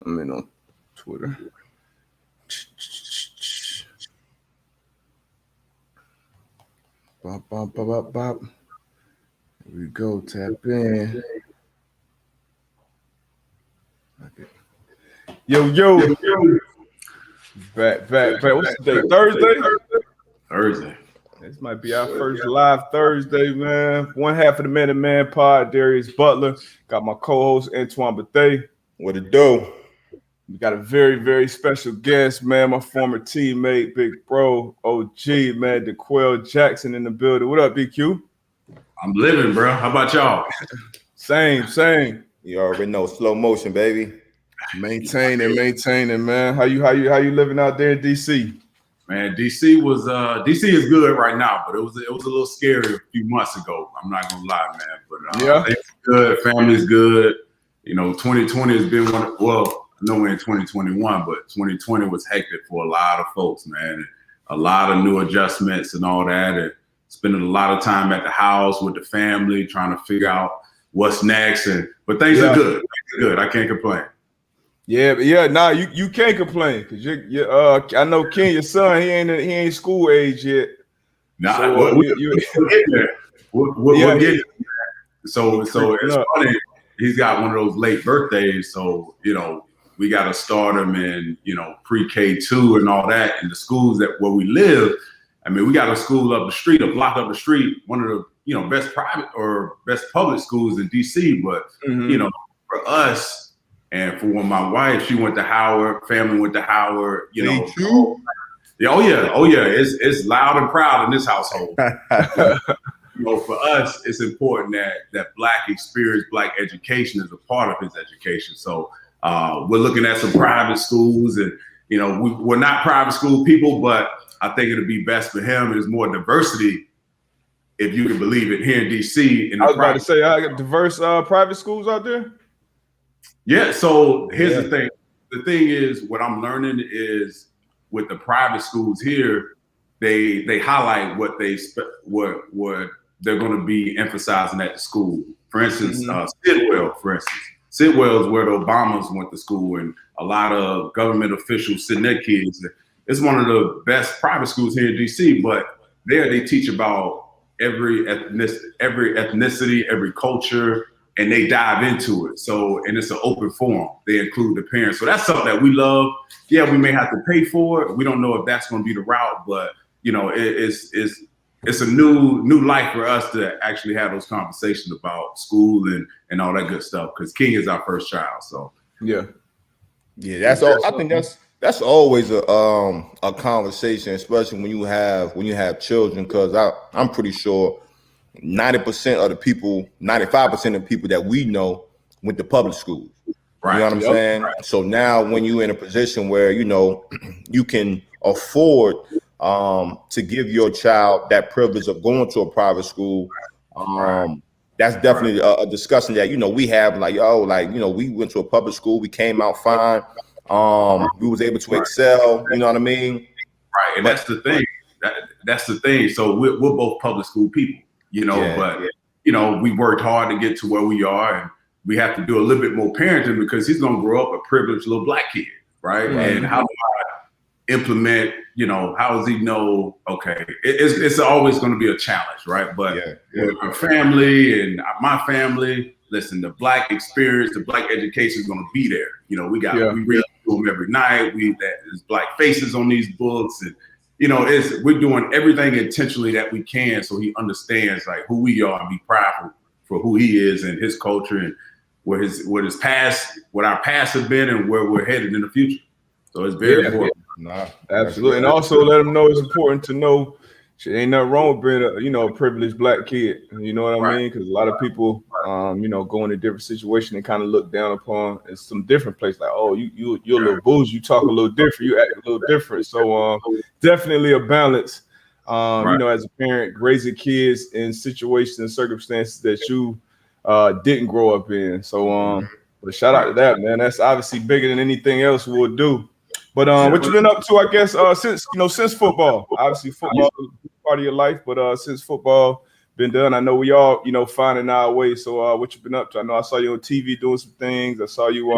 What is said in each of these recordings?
I'm in on Twitter. Bop, bop, bop, bop, bop. Here we go. Tap in. Okay. Yo. Back. What's the day? Thursday? Thursday. This might be our first live Thursday, man. One half of the Man to Man pod, Darius Butler. Got my co-host, Antoine Bethea. What it do? We got a very, very special guest, man. My former teammate, big bro, OG, man, DeQuell Jackson in the building. What up, BQ? I'm living, bro. How about y'all? Same. You already know, slow motion, baby. Maintaining, man. How you living out there in DC? Man, DC is good right now, but it was a little scary a few months ago. I'm not gonna lie, man. But things are good, family's good. 2020 has been I know we're in 2021, but 2020 was hectic for a lot of folks, man. A lot of new adjustments and all that, and spending a lot of time at the house with the family, trying to figure out what's next. But things are good. I can't complain. Yeah. Nah, you can't complain because I know Ken, your son, he ain't school age yet. Nah, so, we'll get there. We'll get there. So it's funny. He's got one of those late birthdays, so we got to start him in pre-K2 and all that. And the schools where we live, I mean, we got a school up the street, a block up the street, one of the best private or best public schools in DC. But for us. And for when my wife, she went to Howard, family went to Howard, too? Oh yeah. It's loud and proud in this household. For us, it's important that Black experience, Black education is a part of his education. So we're looking at some private schools, and we're not private school people, but I think it'll be best for him. There's more diversity, if you can believe it, here in DC. I was about to say, I got diverse private schools out there. Yeah, so here's the thing. The thing is, what I'm learning is with the private schools here, they highlight what they're going to be emphasizing at the school. For instance, Sidwell, Sidwell is where the Obamas went to school, and a lot of government officials send their kids. It's one of the best private schools here in DC, but there they teach about every ethnicity, every culture, and they dive into it. And it's an open forum. They include the parents. So that's something that we love. Yeah, we may have to pay for it. We don't know if that's going to be the route, but it's a new life for us to actually have those conversations about school and all that good stuff. Because King is our first child. So yeah, that's all. I think that's always a conversation, especially when you have children. Because I'm pretty sure 90% of the people, 95% of the people that we know went to public schools. Right. You know what I'm saying? Right. So now when you're in a position where, you can afford to give your child that privilege of going to a private school, that's definitely a discussion that, we have we went to a public school, we came out fine. We was able to excel, you know what I mean? Right. And that's the thing. That's the thing. So we're both public school people. But we worked hard to get to where we are, and we have to do a little bit more parenting because he's going to grow up a privileged little Black kid, right? And how do I implement, how does he know, okay, it's always going to be a challenge, right? But with our family and my family, listen, the Black experience, the Black education is going to be there. We read to him every night. There's Black faces on these books, and we're doing everything intentionally that we can so he understands like who we are and be proud for who he is and his culture and what our past have been and where we're headed in the future. So it's very important. Nah, absolutely. And also let them know it's important to know ain't nothing wrong with being a privileged Black kid. You know what I mean? Because a lot of people, go in a different situation and kind of look down upon in some different place. Like, oh, you're a little bougie, you talk a little different, you act a little different. So definitely a balance. As a parent, raising kids in situations and circumstances that you didn't grow up in. So, but shout out to that, man. That's obviously bigger than anything else we'll do. But what you been up to, I guess, since football? Obviously, football is part of your life, but since football been done, I know we all, finding our way. So what you been up to? I know I saw you on TV doing some things. I saw you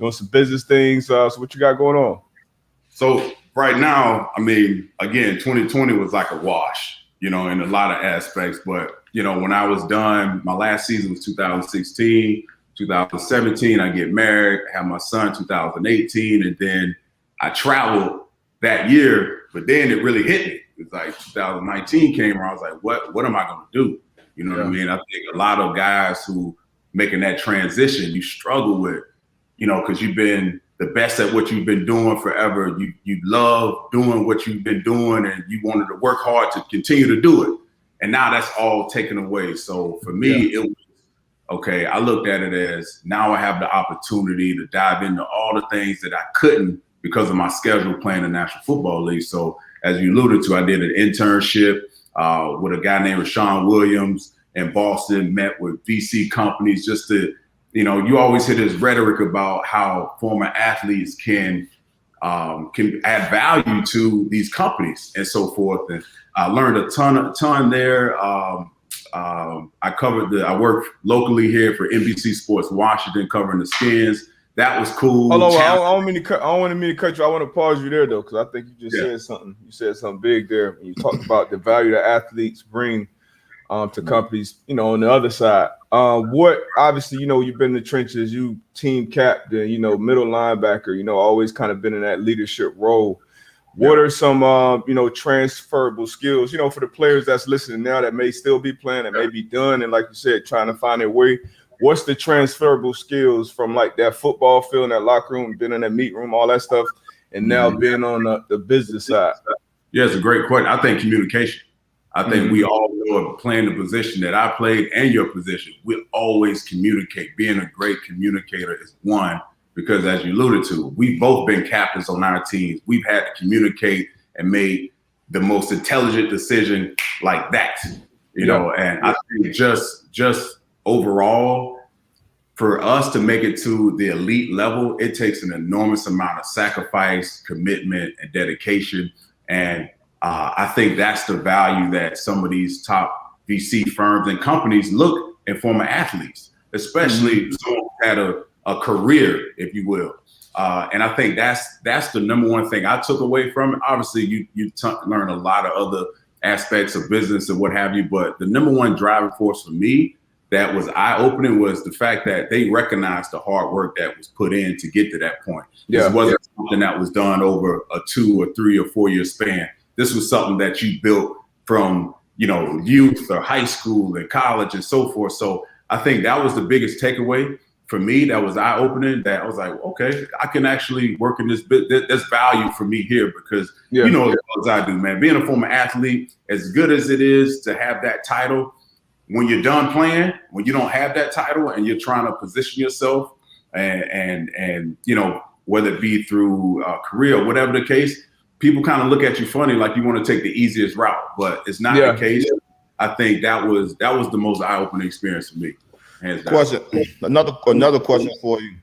doing some business things. So what you got going on? So right now, I mean, again, 2020 was like a wash, you know, in a lot of aspects. But, you know, when I was done, my last season was 2016, 2017, I get married, have my son 2018, and then I traveled that year, but then it really hit me. It's like 2019 came around, I was like, what am I going to do? You know what I mean? I think a lot of guys who making that transition, you struggle with, you know, because you've been the best at what you've been doing forever. You love doing what you've been doing, and you wanted to work hard to continue to do it. And now that's all taken away. So for me, it was, okay, I looked at it as now I have the opportunity to dive into all the things that I couldn't because of my schedule playing the National Football League. So as you alluded to, I did an internship with a guy named Rashawn Williams in Boston, met with VC companies just to, you know, you always hear this rhetoric about how former athletes can add value to these companies and so forth. And I learned a ton there. I worked locally here for NBC Sports Washington, covering the Skins. That was cool. Hold on, I don't want to cut you. I want to pause you there though, because I think you just said something. You said something big there. You talked about the value that athletes bring to companies, you know, on the other side. What obviously, you know, you've been in the trenches, you team captain, you know, middle linebacker, you know, always kind of been in that leadership role. What are some, you know, transferable skills, you know, for the players that's listening now that may still be playing, that may be done, and like you said, trying to find their way? What's the transferable skills from like that football field, in that locker room, been in that meet room, all that stuff, and now being on the business side? Yeah, it's a great question. I think communication. I think we all know, playing the position that I played and your position, we always communicate. Being a great communicator is one, because as you alluded to, we've both been captains on our teams. We've had to communicate and made the most intelligent decision like that, you know, and I think just overall, for us to make it to the elite level, it takes an enormous amount of sacrifice, commitment, and dedication. And I think that's the value that some of these top VC firms and companies look at former athletes, especially someone who had a career, if you will. And I think that's the number one thing I took away from it. Obviously, you learn a lot of other aspects of business and what have you, but the number one driving force for me that was eye-opening was the fact that they recognized the hard work that was put in to get to that point. This wasn't something that was done over a 2 or 3 or 4 year span. This was something that you built from, you know, youth or high school and college and so forth. So I think that was the biggest takeaway for me. That was eye-opening, that I was like, okay, I can actually work in this bit. There's value for me here because, you know, as well as I do, man, being a former athlete, as good as it is to have that title, when you're done playing, when you don't have that title and you're trying to position yourself and you know, whether it be through a career or whatever the case, people kind of look at you funny, like you want to take the easiest route, but it's not the case. I think that was the most eye-opening experience for me. Question, another question for you.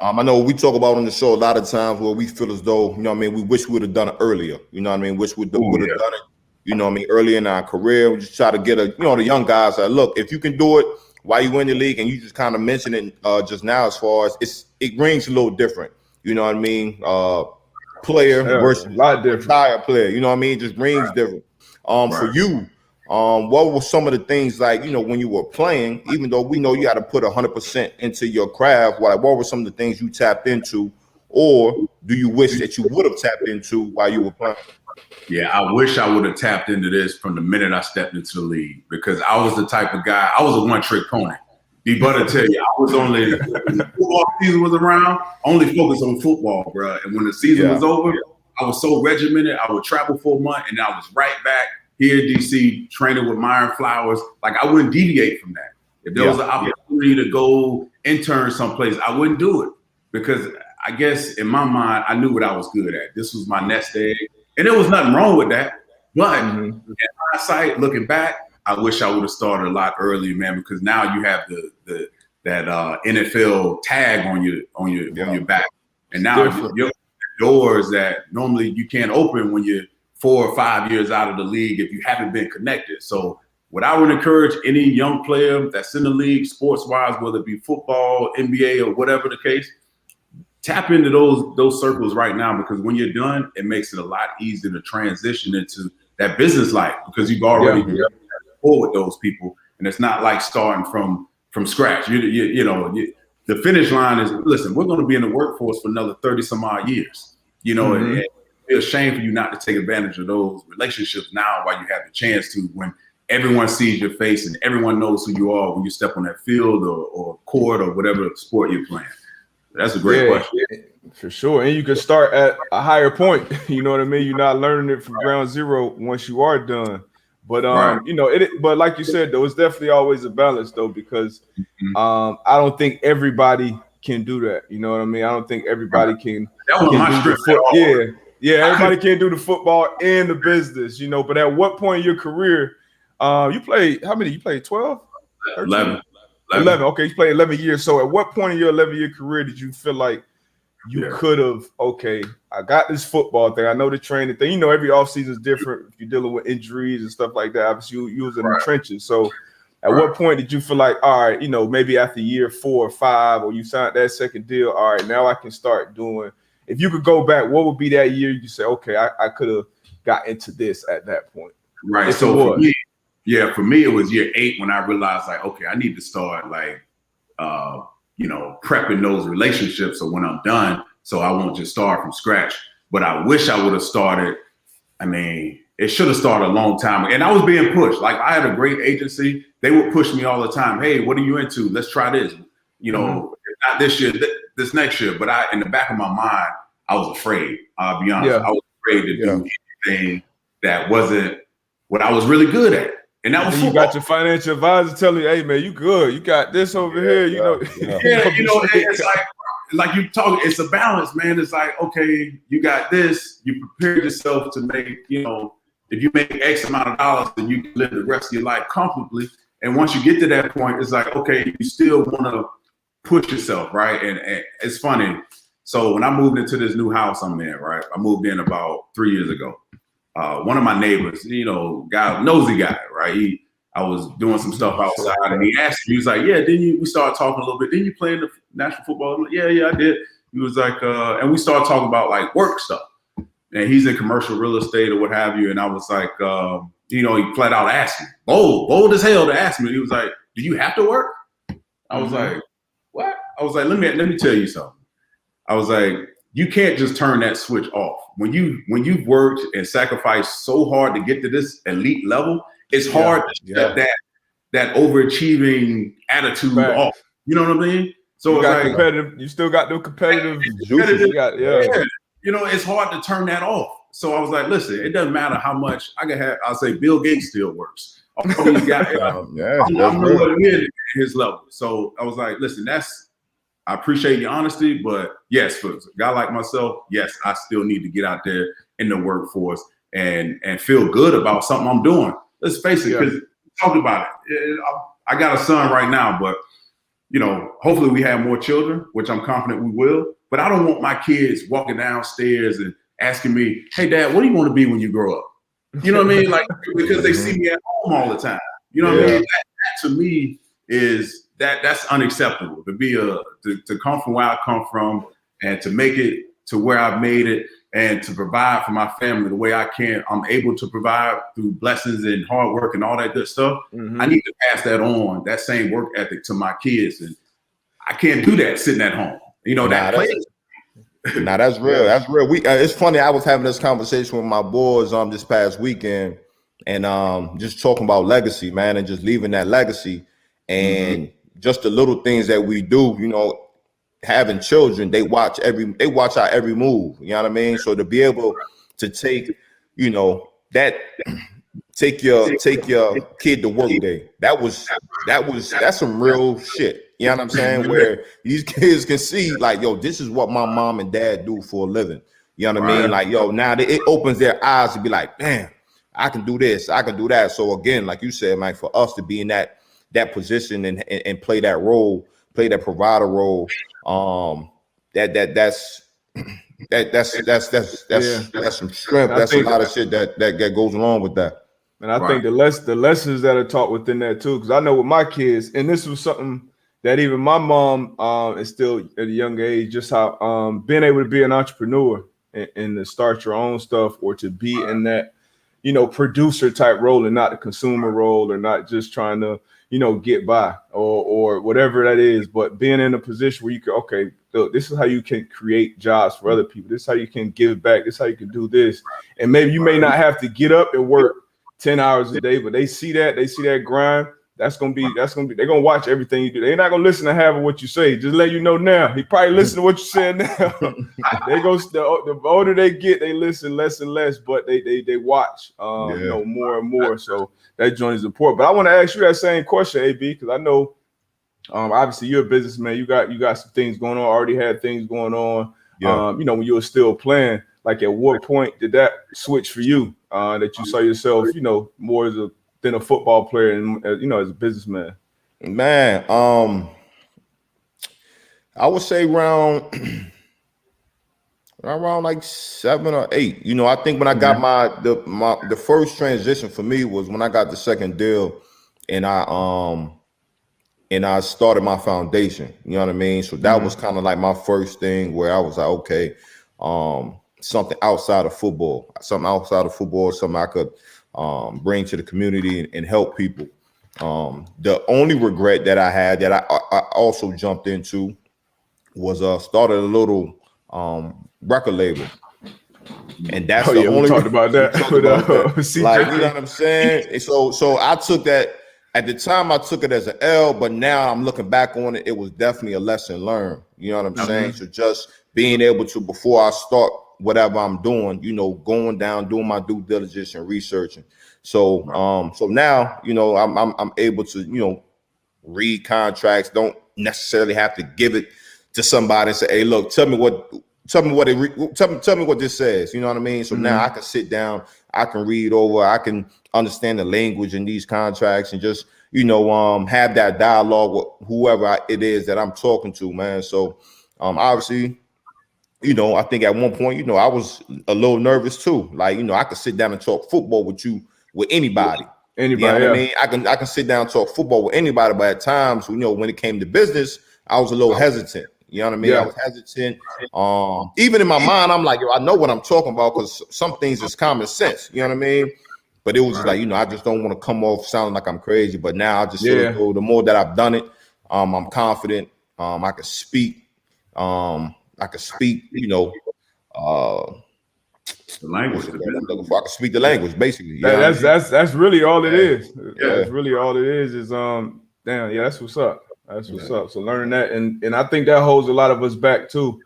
I know we talk about on the show a lot of times where we feel as though, you know what I mean, we wish we would have done it earlier. You know what I mean? Wish we would have done it, you know what I mean, early in our career. We just try to get the young guys that, look, if you can do it while you in the league, and you just kind of mentioned it just now, as far as it rings a little different. You know what I mean? Player versus a lot different. Retired player. You know what I mean? Just rings different. For you, what were some of the things, like, you know, when you were playing, even though we know you got to put 100% into your craft, what were some of the things you tapped into, or do you wish that you would have tapped into while you were playing? Yeah, I wish I would have tapped into this from the minute I stepped into the league, because I was the type of guy, I was a one-trick pony. D-Butter tell you, I was only, when the football season was around, only focused on football, bro. And when the season was over, I was so regimented, I would travel for a month, and I was right back here in D.C. training with Myron Flowers. Like, I wouldn't deviate from that. If there was an opportunity to go intern someplace, I wouldn't do it, because I guess in my mind, I knew what I was good at. This was my nest egg. And there was nothing wrong with that. But in hindsight, looking back, I wish I would have started a lot earlier, man, because now you have that NFL tag on your back. And now you're doors that normally you can't open when you're 4 or 5 years out of the league if you haven't been connected. So what I would encourage any young player that's in the league, sports-wise, whether it be football, NBA, or whatever the case, tap into those circles right now, because when you're done, it makes it a lot easier to transition into that business life, because you've already with those people, and it's not like starting from scratch. The finish line is, listen, we're going to be in the workforce for another 30 some odd years, and it'd be a shame for you not to take advantage of those relationships now while you have the chance to, when everyone sees your face and everyone knows who you are when you step on that field or court or whatever sport you're playing. That's a great question. Yeah, for sure. And you can start at a higher point. You know what I mean? You're not learning it from ground zero once you are done. But but like you said, though, it's definitely always a balance, though, because I don't think everybody can do that. You know what I mean? I don't think everybody can. That was my script. Everybody can't do the football and the business. But at what point in your career, you played? How many? You played 12? 11. 11. Okay, you played 11 years. So at what point in your 11-year career did you feel like you could have, okay, I got this football thing. I know the training thing. Every offseason is different if you're dealing with injuries and stuff like that. Obviously, you was in the trenches. So at what point did you feel like, all right, maybe after year 4 or 5, or you signed that second deal, all right, now I can start doing, if you could go back, what would be that year you say, okay, I could have got into this at that point? Right. If so for me, it was year 8 when I realized, like, okay, I need to start prepping those relationships so when I'm done, so I won't just start from scratch. But I wish I would have started. I mean, it should have started a long time ago. And I was being pushed. Like, I had a great agency. They would push me all the time. Hey, what are you into? Let's try this. Not this year, this next year. But in the back of my mind, I was afraid. I'll be honest. Yeah. I was afraid to do anything that wasn't what I was really good at. And that was football. You got your financial advisor telling you, hey, man, you good. You got this over here. It's like you talk, it's a balance, man. It's like, okay, you got this. You prepared yourself to make, if you make X amount of dollars, then you can live the rest of your life comfortably. And once you get to that point, it's like, okay, you still want to push yourself, right? And it's funny. So when I moved into this new house I'm in, right? I moved in about 3 years ago. One of my neighbors, nosy guy, right? I was doing some stuff outside, and he asked me, he was like, yeah, we started talking a little bit. Didn't you play in the National Football? I'm like, yeah, I did. He was like, and we started talking about like work stuff. And he's in commercial real estate or what have you. And I was like, he flat out asked me, bold as hell to ask me. He was like, do you have to work? I was like, what? I was like, let me tell you something. I was like, you can't just turn that switch off. When you've worked and sacrificed so hard to get to this elite level, it's hard to shut that overachieving attitude off. You know what I mean? So you got competitive. You still got the competitive juices. It's hard to turn that off. So I was like, listen, it doesn't matter how much I can have. I'll say Bill Gates still works. All these guys, I'm nowhere near his level. So I was like, listen, I appreciate your honesty, but yes, for a guy like myself, yes, I still need to get out there in the workforce and feel good about something I'm doing. Let's face it, because talk about it. I got a son right now, but hopefully we have more children, which I'm confident we will. But I don't want my kids walking downstairs and asking me, "Hey, Dad, what do you want to be when you grow up?" You know what I mean? Like, because they see me at home all the time. You know what I mean? That to me is that's unacceptable. To come from where I come from and to make it to where I've made it and to provide for my family the way I can. I'm able to provide through blessings and hard work and all that good stuff. I need to pass that on, that same work ethic, to my kids, and I can't do that sitting at home. That's real. That's real. It's funny. I was having this conversation with my boys this past weekend, and just talking about legacy, man, and just leaving that legacy, and just the little things that we do. Having children, they watch our every move. You know what I mean? So to be able to take your kid to work day, that's some real shit. You know what I'm saying? Where these kids can see, like, yo, this is what my mom and dad do for a living. You know what I mean? Like, yo, now it opens their eyes to be like, man, I can do this, I can do that. So again, like you said, man, for us to be in that position and play that role, play that provider role, that's some strength. That's a lot of shit that goes along with that. And I think the lessons that are taught within that too, because I know with my kids, and this was something, that even my mom instilled at a young age, just how being able to be an entrepreneur and to start your own stuff, or to be in that, producer type role and not the consumer role, or not just trying to, get by or whatever that is, but being in a position where you can, okay, look, this is how you can create jobs for other people. This is how you can give back. This is how you can do this. And maybe you may not have to get up and work 10 hours a day, but they see that grind. They're gonna watch everything you do. They're not gonna listen to half of what you say. Just let you know now. He probably listen to what you said now. The older they get, they listen less and less, but they watch more and more. So that joint is important. But I want to ask you that same question, AB, because I know obviously you're a businessman. You got some things going on, already had things going on. Yeah. When you were still playing, like at what point did that switch for you? That you saw yourself, more than a football player and as a businessman? Man, I would say around like 7 or 8. I think when I got the first transition for me was when I got the second deal, and I started my foundation. You know what I mean? So that was kind of like my first thing where I was like, okay, something outside of football, something I could bring to the community and help people. The only regret that I had that I also jumped into was started a little record label, and that's the only. We talked about that. Like, you know what I'm saying? And so I took that at the time. I took it as an L, but now I'm looking back on it. It was definitely a lesson learned. You know what I'm saying? So just being able to, before I start whatever I'm doing, going down, doing my due diligence and researching. So so now, I'm able to, read contracts. Don't necessarily have to give it to somebody and say, hey, look, tell me what this says. You know what I mean? So now I can sit down, I can read over, I can understand the language in these contracts, and just, have that dialogue with whoever it is that I'm talking to, man. So obviously, I think at one point, I was a little nervous too. Like, I could sit down and talk football with anybody. You know what I mean? I can sit down and talk football with anybody, but at times, when it came to business, I was a little hesitant. You know what I mean? I was hesitant. Even in my mind, I'm like, I know what I'm talking about, because some things is common sense. You know what I mean? But it was just like, I just don't want to come off sounding like I'm crazy. But now I just sort of know, the more that I've done it, I'm confident. I can speak. I can speak, the language. I can speak the language, basically. That's really all it is. That's really all it is that's what's up. That's what's up. So learning that, and I think that holds a lot of us back too,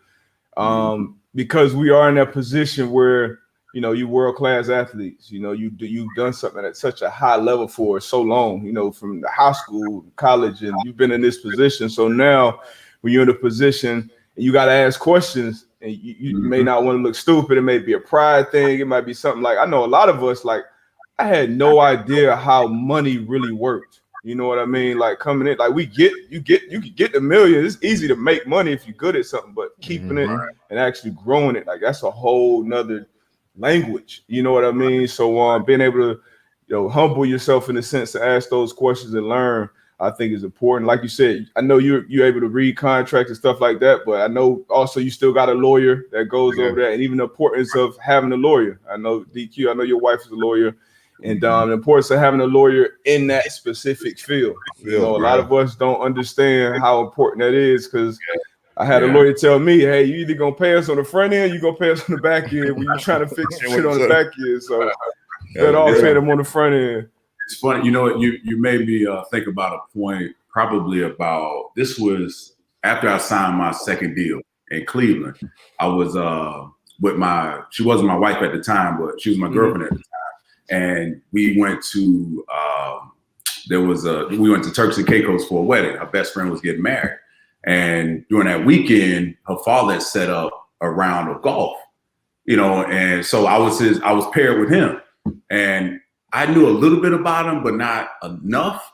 because we are in that position where, you world-class athletes. You've done something at such a high level for so long. From the high school, college, and you've been in this position. So now, when you're in a position, you got to ask questions, and you may not want to look stupid. It may be a pride thing. It might be something like, I know a lot of us, like, I had no idea how money really worked. You know what I mean? Like, coming in, like, you can get the millions. It's easy to make money if you're good at something, but keeping it and actually growing it, like, that's a whole nother language. You know what I mean? So being able to, humble yourself in the sense to ask those questions and learn, I think is important. Like you said, I know you're able to read contracts and stuff like that, but I know also you still got a lawyer that goes over that, and even the importance of having a lawyer. I know, DQ, I know your wife is a lawyer, and the importance of having a lawyer in that specific field. A lot of us don't understand how important that is, because I had a lawyer tell me, hey, you either going to pay us on the front end, you're going to pay us on the back end when you're trying to fix shit on the back end. So that all pay them on the front end. It's funny, you made me think about a point, probably about, this was after I signed my second deal in Cleveland. I was with she wasn't my wife at the time, but she was my girlfriend at the time. And we went to, we went to Turks and Caicos for a wedding. Her best friend was getting married. And during that weekend, her father had set up a round of golf, and so I was paired with him. And I knew a little bit about him, but not enough.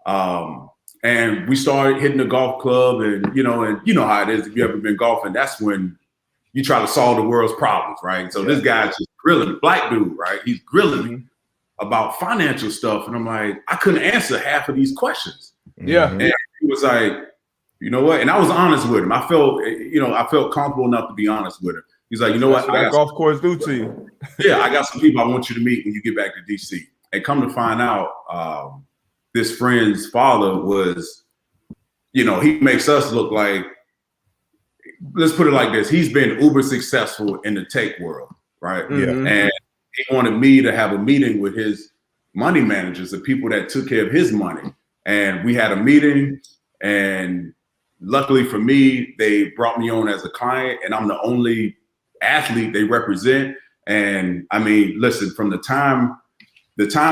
And we started hitting the golf club, and you know how it is if you ever been golfing. That's when you try to solve the world's problems, right? So this guy's just grilling, black dude, right? He's grilling me about financial stuff, and I'm like, I couldn't answer half of these questions. Yeah, and he was like, You know what? And I was honest with him. I felt comfortable enough to be honest with him. He's like, you know what? That golf course do to you. Yeah, I got some people I want you to meet when you get back to DC. And come to find out, this friend's father was, he makes us look like, let's put it like this. He's been uber successful in the tech world, right? Mm-hmm. And he wanted me to have a meeting with his money managers, the people that took care of his money. And we had a meeting, and luckily for me, they brought me on as a client, and I'm the only athlete they represent. And I mean, listen, from the time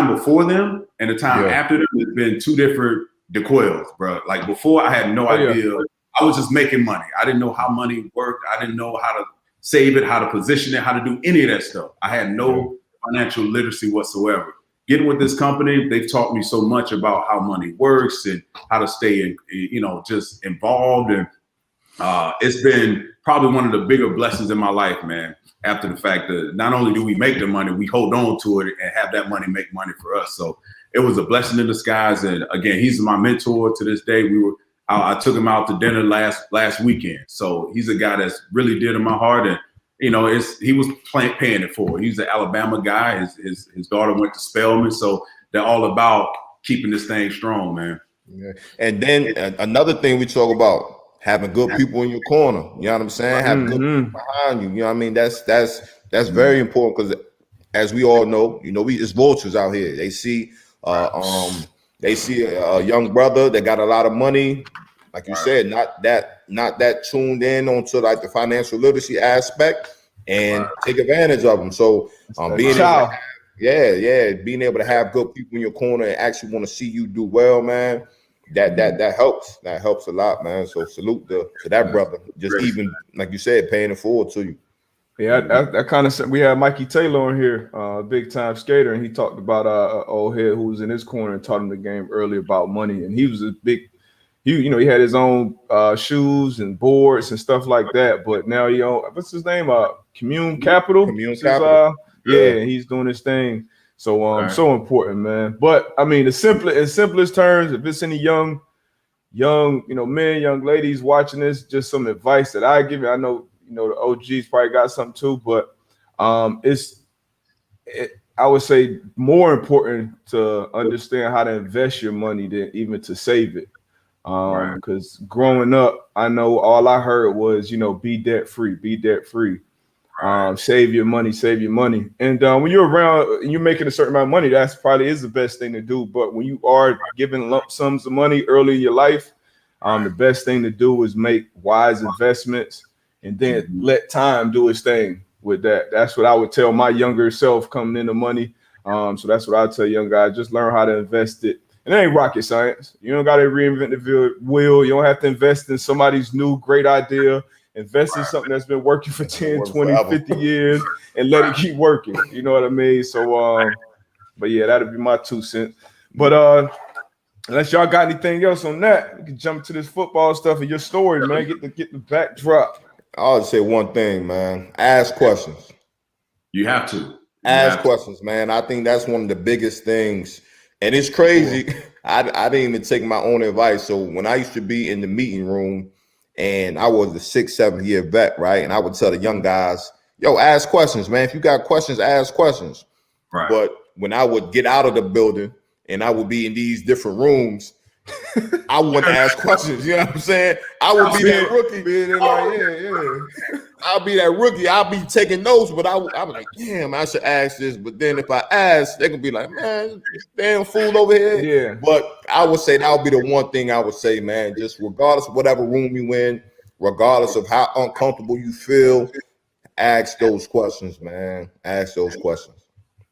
before them and the time after them, it's been two different DeQuills, bro. Like before, I had no idea. I was just making money. I didn't know how money worked. I didn't know how to save it, how to position it, how to do any of that stuff. I had no financial literacy whatsoever. Getting with this company, they've taught me so much about how money works and how to stay, just involved. And it's been probably one of the bigger blessings in my life, man. After the fact that not only do we make the money, we hold on to it and have that money make money for us. So it was a blessing in disguise. And again, he's my mentor to this day. I took him out to dinner last weekend. So he's a guy that's really dear to my heart. And, he was paying it forward. He's an Alabama guy. His daughter went to Spelman. So they're all about keeping this thing strong, man. Yeah. And then another thing we talk about, having good people in your corner. You know what I'm saying? Having good people behind you. You know what I mean? That's very important, because as we all know, we it's vultures out here. They see a young brother that got a lot of money, like you said, not that tuned in onto like the financial literacy aspect, and take advantage of them. So being able to have good people in your corner and actually want to see you do well, man, that helps. That helps a lot, man. So salute to that brother. Just even like you said, paying it forward to you. Yeah, that kind of. We had Mikey Taylor on here, big time skater, and he talked about old head who was in his corner and taught him the game early about money. And he was a big, he had his own shoes and boards and stuff like that. But now what's his name? Commune Capital. Yeah, he's doing his thing. So so important, man. But I mean, in simplest terms, if it's any young men, young ladies watching this, just some advice that I give you. I know the OGs probably got something too, but I would say more important to understand how to invest your money than even to save it. Because growing up, I know all I heard was, be debt free. Save your money. And when you're around and you're making a certain amount of money, that's probably is the best thing to do. But when you are giving lump sums of money early in your life, the best thing to do is make wise investments and then let time do its thing with that. That's what I would tell my younger self coming into money. So that's what I tell young guys, just learn how to invest it. And it ain't rocket science. You don't got to reinvent the wheel. You don't have to invest in somebody's new great idea. Invest in something that's been working for 10, 20, 50 years and let it keep working. You know what I mean? So, but yeah, that'd be my 2 cents. But unless y'all got anything else on that, we can jump to this football stuff and your story, man. Get the backdrop. I'll just say one thing, man. Ask questions. You have to. Ask questions, man. I think that's one of the biggest things. And it's crazy. I didn't even take my own advice. So when I used to be in the meeting room and I was a 6th, 7th year vet, right? And I would tell the young guys, yo, ask questions, man. If you got questions, ask questions. Right. But when I would get out of the building and I would be in these different rooms, I wouldn't ask questions. You know what I'm saying? I would be that rookie. I'll be that rookie. I'll be taking notes, but I'll be like, damn, I should ask this. But then if I ask, they're gonna be like, man, damn fool over here. Yeah. But I would say that would be the one thing I would say, man. Just regardless of whatever room you in, regardless of how uncomfortable you feel, ask those questions, man. Ask those questions.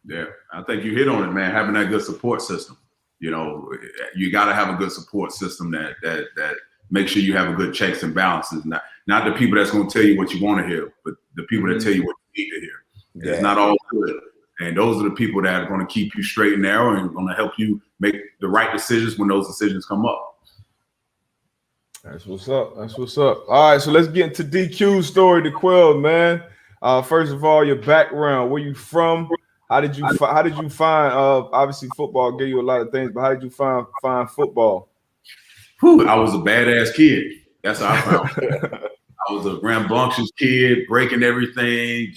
Yeah, I think you hit on it, man. Having that good support system. You got to have a good support system that makes sure you have a good checks and balances. Not the people that's going to tell you what you want to hear, but the people that tell you what you need to hear. Yeah. It's not all good. And those are the people that are going to keep you straight and narrow and going to help you make the right decisions when those decisions come up. That's what's up. All right, so let's get into DQ's story, DeQuill, man. First of all, your background, where you from? How did you find obviously football gave you a lot of things, but how did you find football? I was a badass kid. That's how I found it. I was a rambunctious kid, breaking everything.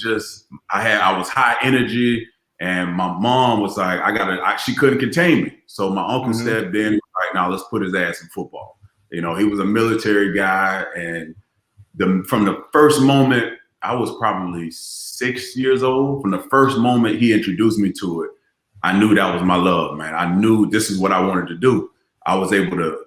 I was high energy, and my mom was like, she couldn't contain me. So my uncle stepped in, like, now let's put his ass in football. You know, he was a military guy, and from the first moment, I was probably 6 years old. From the first moment he introduced me to it, I knew that was my love, man. I knew this is what I wanted to do. I was able to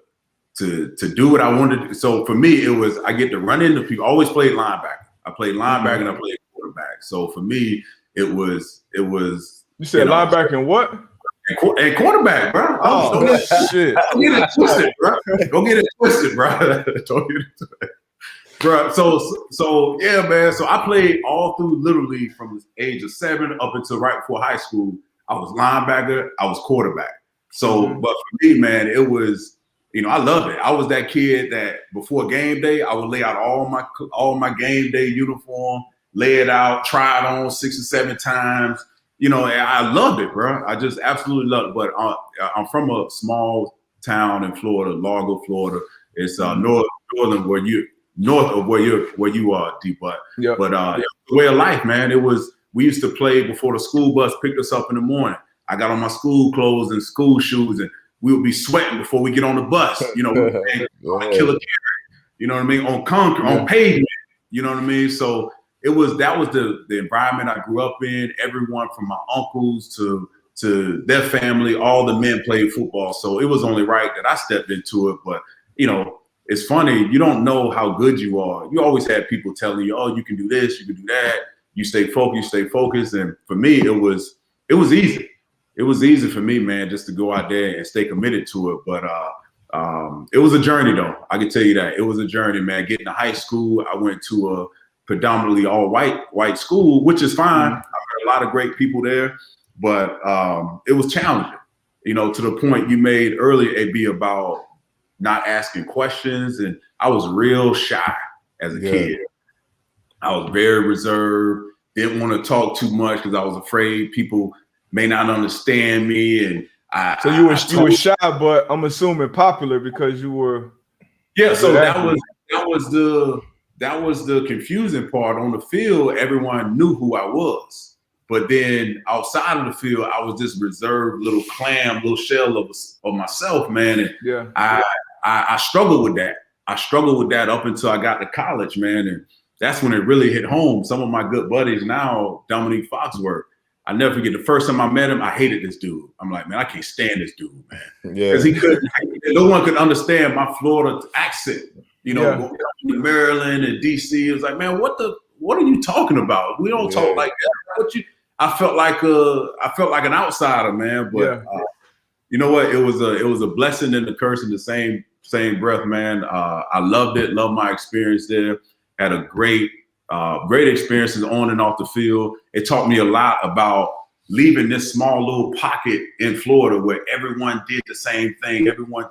do what I wanted to. So for me, it was, I get to run into people. I always played linebacker. I played linebacker and I played quarterback. So for me, it was. You said linebacker and what? And quarterback, bro. Oh, shit. Don't get it twisted, bro. Don't get it twisted, bro. Don't get it twisted. Bro, so yeah, man. So I played all through Little League from the age of 7 up until right before high school. I was linebacker, I was quarterback. So, but for me, man, it was, you know, I loved it. I was that kid that before game day, I would lay out all my game day uniform, lay it out, try it on 6 or 7 times. You know, and I loved it, bro. I just absolutely loved it. But I'm from a small town in Florida, Largo, Florida. It's north of where you are, D. But the way of life, man. It was. We used to play before the school bus picked us up in the morning. I got on my school clothes and school shoes, and we would be sweating before we get on the bus. You know, kill a carrot. You know what I mean? On concrete, on pavement. You know what I mean? So that was the environment I grew up in. Everyone from my uncles to their family, all the men played football. So it was only right that I stepped into it. But you know, it's funny. You don't know how good you are. You always had people telling you, "Oh, you can do this, you can do that." You stay focused. And for me, it was easy. It was easy for me, man, just to go out there and stay committed to it. But it was a journey, though. I can tell you that. It was a journey, man. Getting to high school, I went to a predominantly all white school, which is fine. I met a lot of great people there, but it was challenging, you know, to the point you made earlier, AB, about not asking questions. And I was real shy as a kid. I was very reserved, didn't want to talk too much because I was afraid people may not understand me. And you were shy, but I'm assuming popular because you were. Yeah, so that was the confusing part. On the field, everyone knew who I was, but then outside of the field, I was this reserved little clam, little shell of myself, man. And I struggled with that. I struggled with that up until I got to college, man, and that's when it really hit home. Some of my good buddies now, Dominique Foxworth, I never forget the first time I met him, I hated this dude. I'm like, man, I can't stand this dude, man. Because no one could understand my Florida accent. You know, Maryland and DC. It was like, man, what are you talking about? We don't talk like that. I felt like an outsider, man. But you know what? It was a blessing and a curse in the same breath, man. I loved it, loved my experience there. Had a great experiences on and off the field. It taught me a lot about leaving this small little pocket in Florida where everyone did the same thing. Everyone,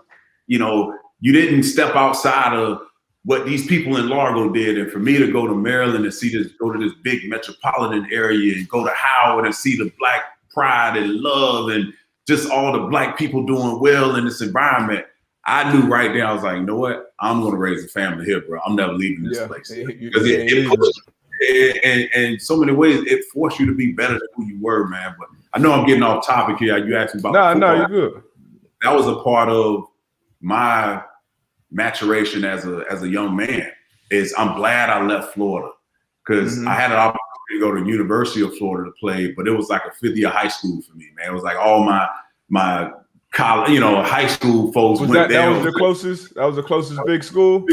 you know, you didn't step outside of what these people in Largo did. And for me to go to Maryland and go to this big metropolitan area and go to Howard and see the Black pride and love and just all the Black people doing well in this environment, I knew right there, I was like, you know what? I'm going to raise a family here, bro. I'm never leaving this place. Because it pushed you. And in so many ways, it forced you to be better than who you were, man. But I know I'm getting off topic here. You asked me about No, you're good. That was a part of my maturation as a young man. Is I'm glad I left Florida because I had an opportunity to go to the University of Florida to play, but it was like a 5th-year high school for me, man. It was like all my college, you know, high school folks went there. That was the closest big school?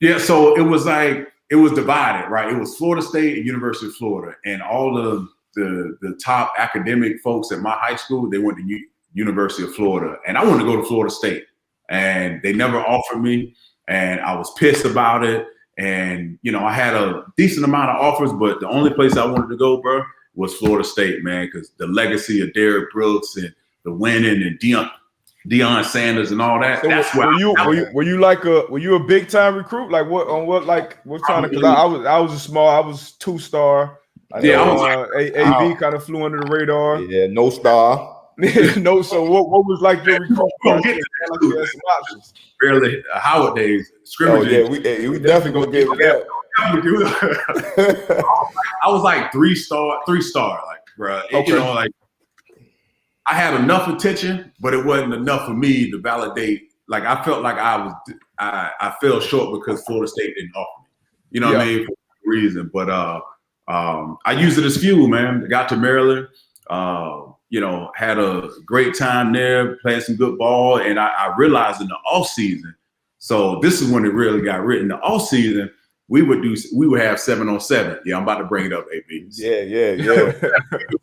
Yeah, so it was like, it was divided, right? It was Florida State and University of Florida. And all of the top academic folks at my high school, they went to University of Florida. And I wanted to go to Florida State. And they never offered me. And I was pissed about it. And, you know, I had a decent amount of offers, but the only place I wanted to go, bro, was Florida State, man, because the legacy of Derrick Brooks and the winning and Deion Sanders and all that. So that's were you a big time recruit? Like what kind of? Because I was 2-star. I was AB kind of flew under the radar. Yeah, no star. No, so what was like your recruit? We'll get to that too. Like some options. Barely Howard days. Oh Scrimmage. yeah, we definitely gonna give it I was like 3-star, like, bro. Okay. You know, like I had enough attention, but it wasn't enough for me to validate. Like I felt like I fell short because Florida State didn't offer me. You know what I mean? For a reason. But I used it as fuel, man. I got to Maryland. You know, had a great time there, playing some good ball, and I realized in the off season. So this is when it really got written. The off season, we would have 7-on-7. Yeah, I'm about to bring it up, AB. Yeah.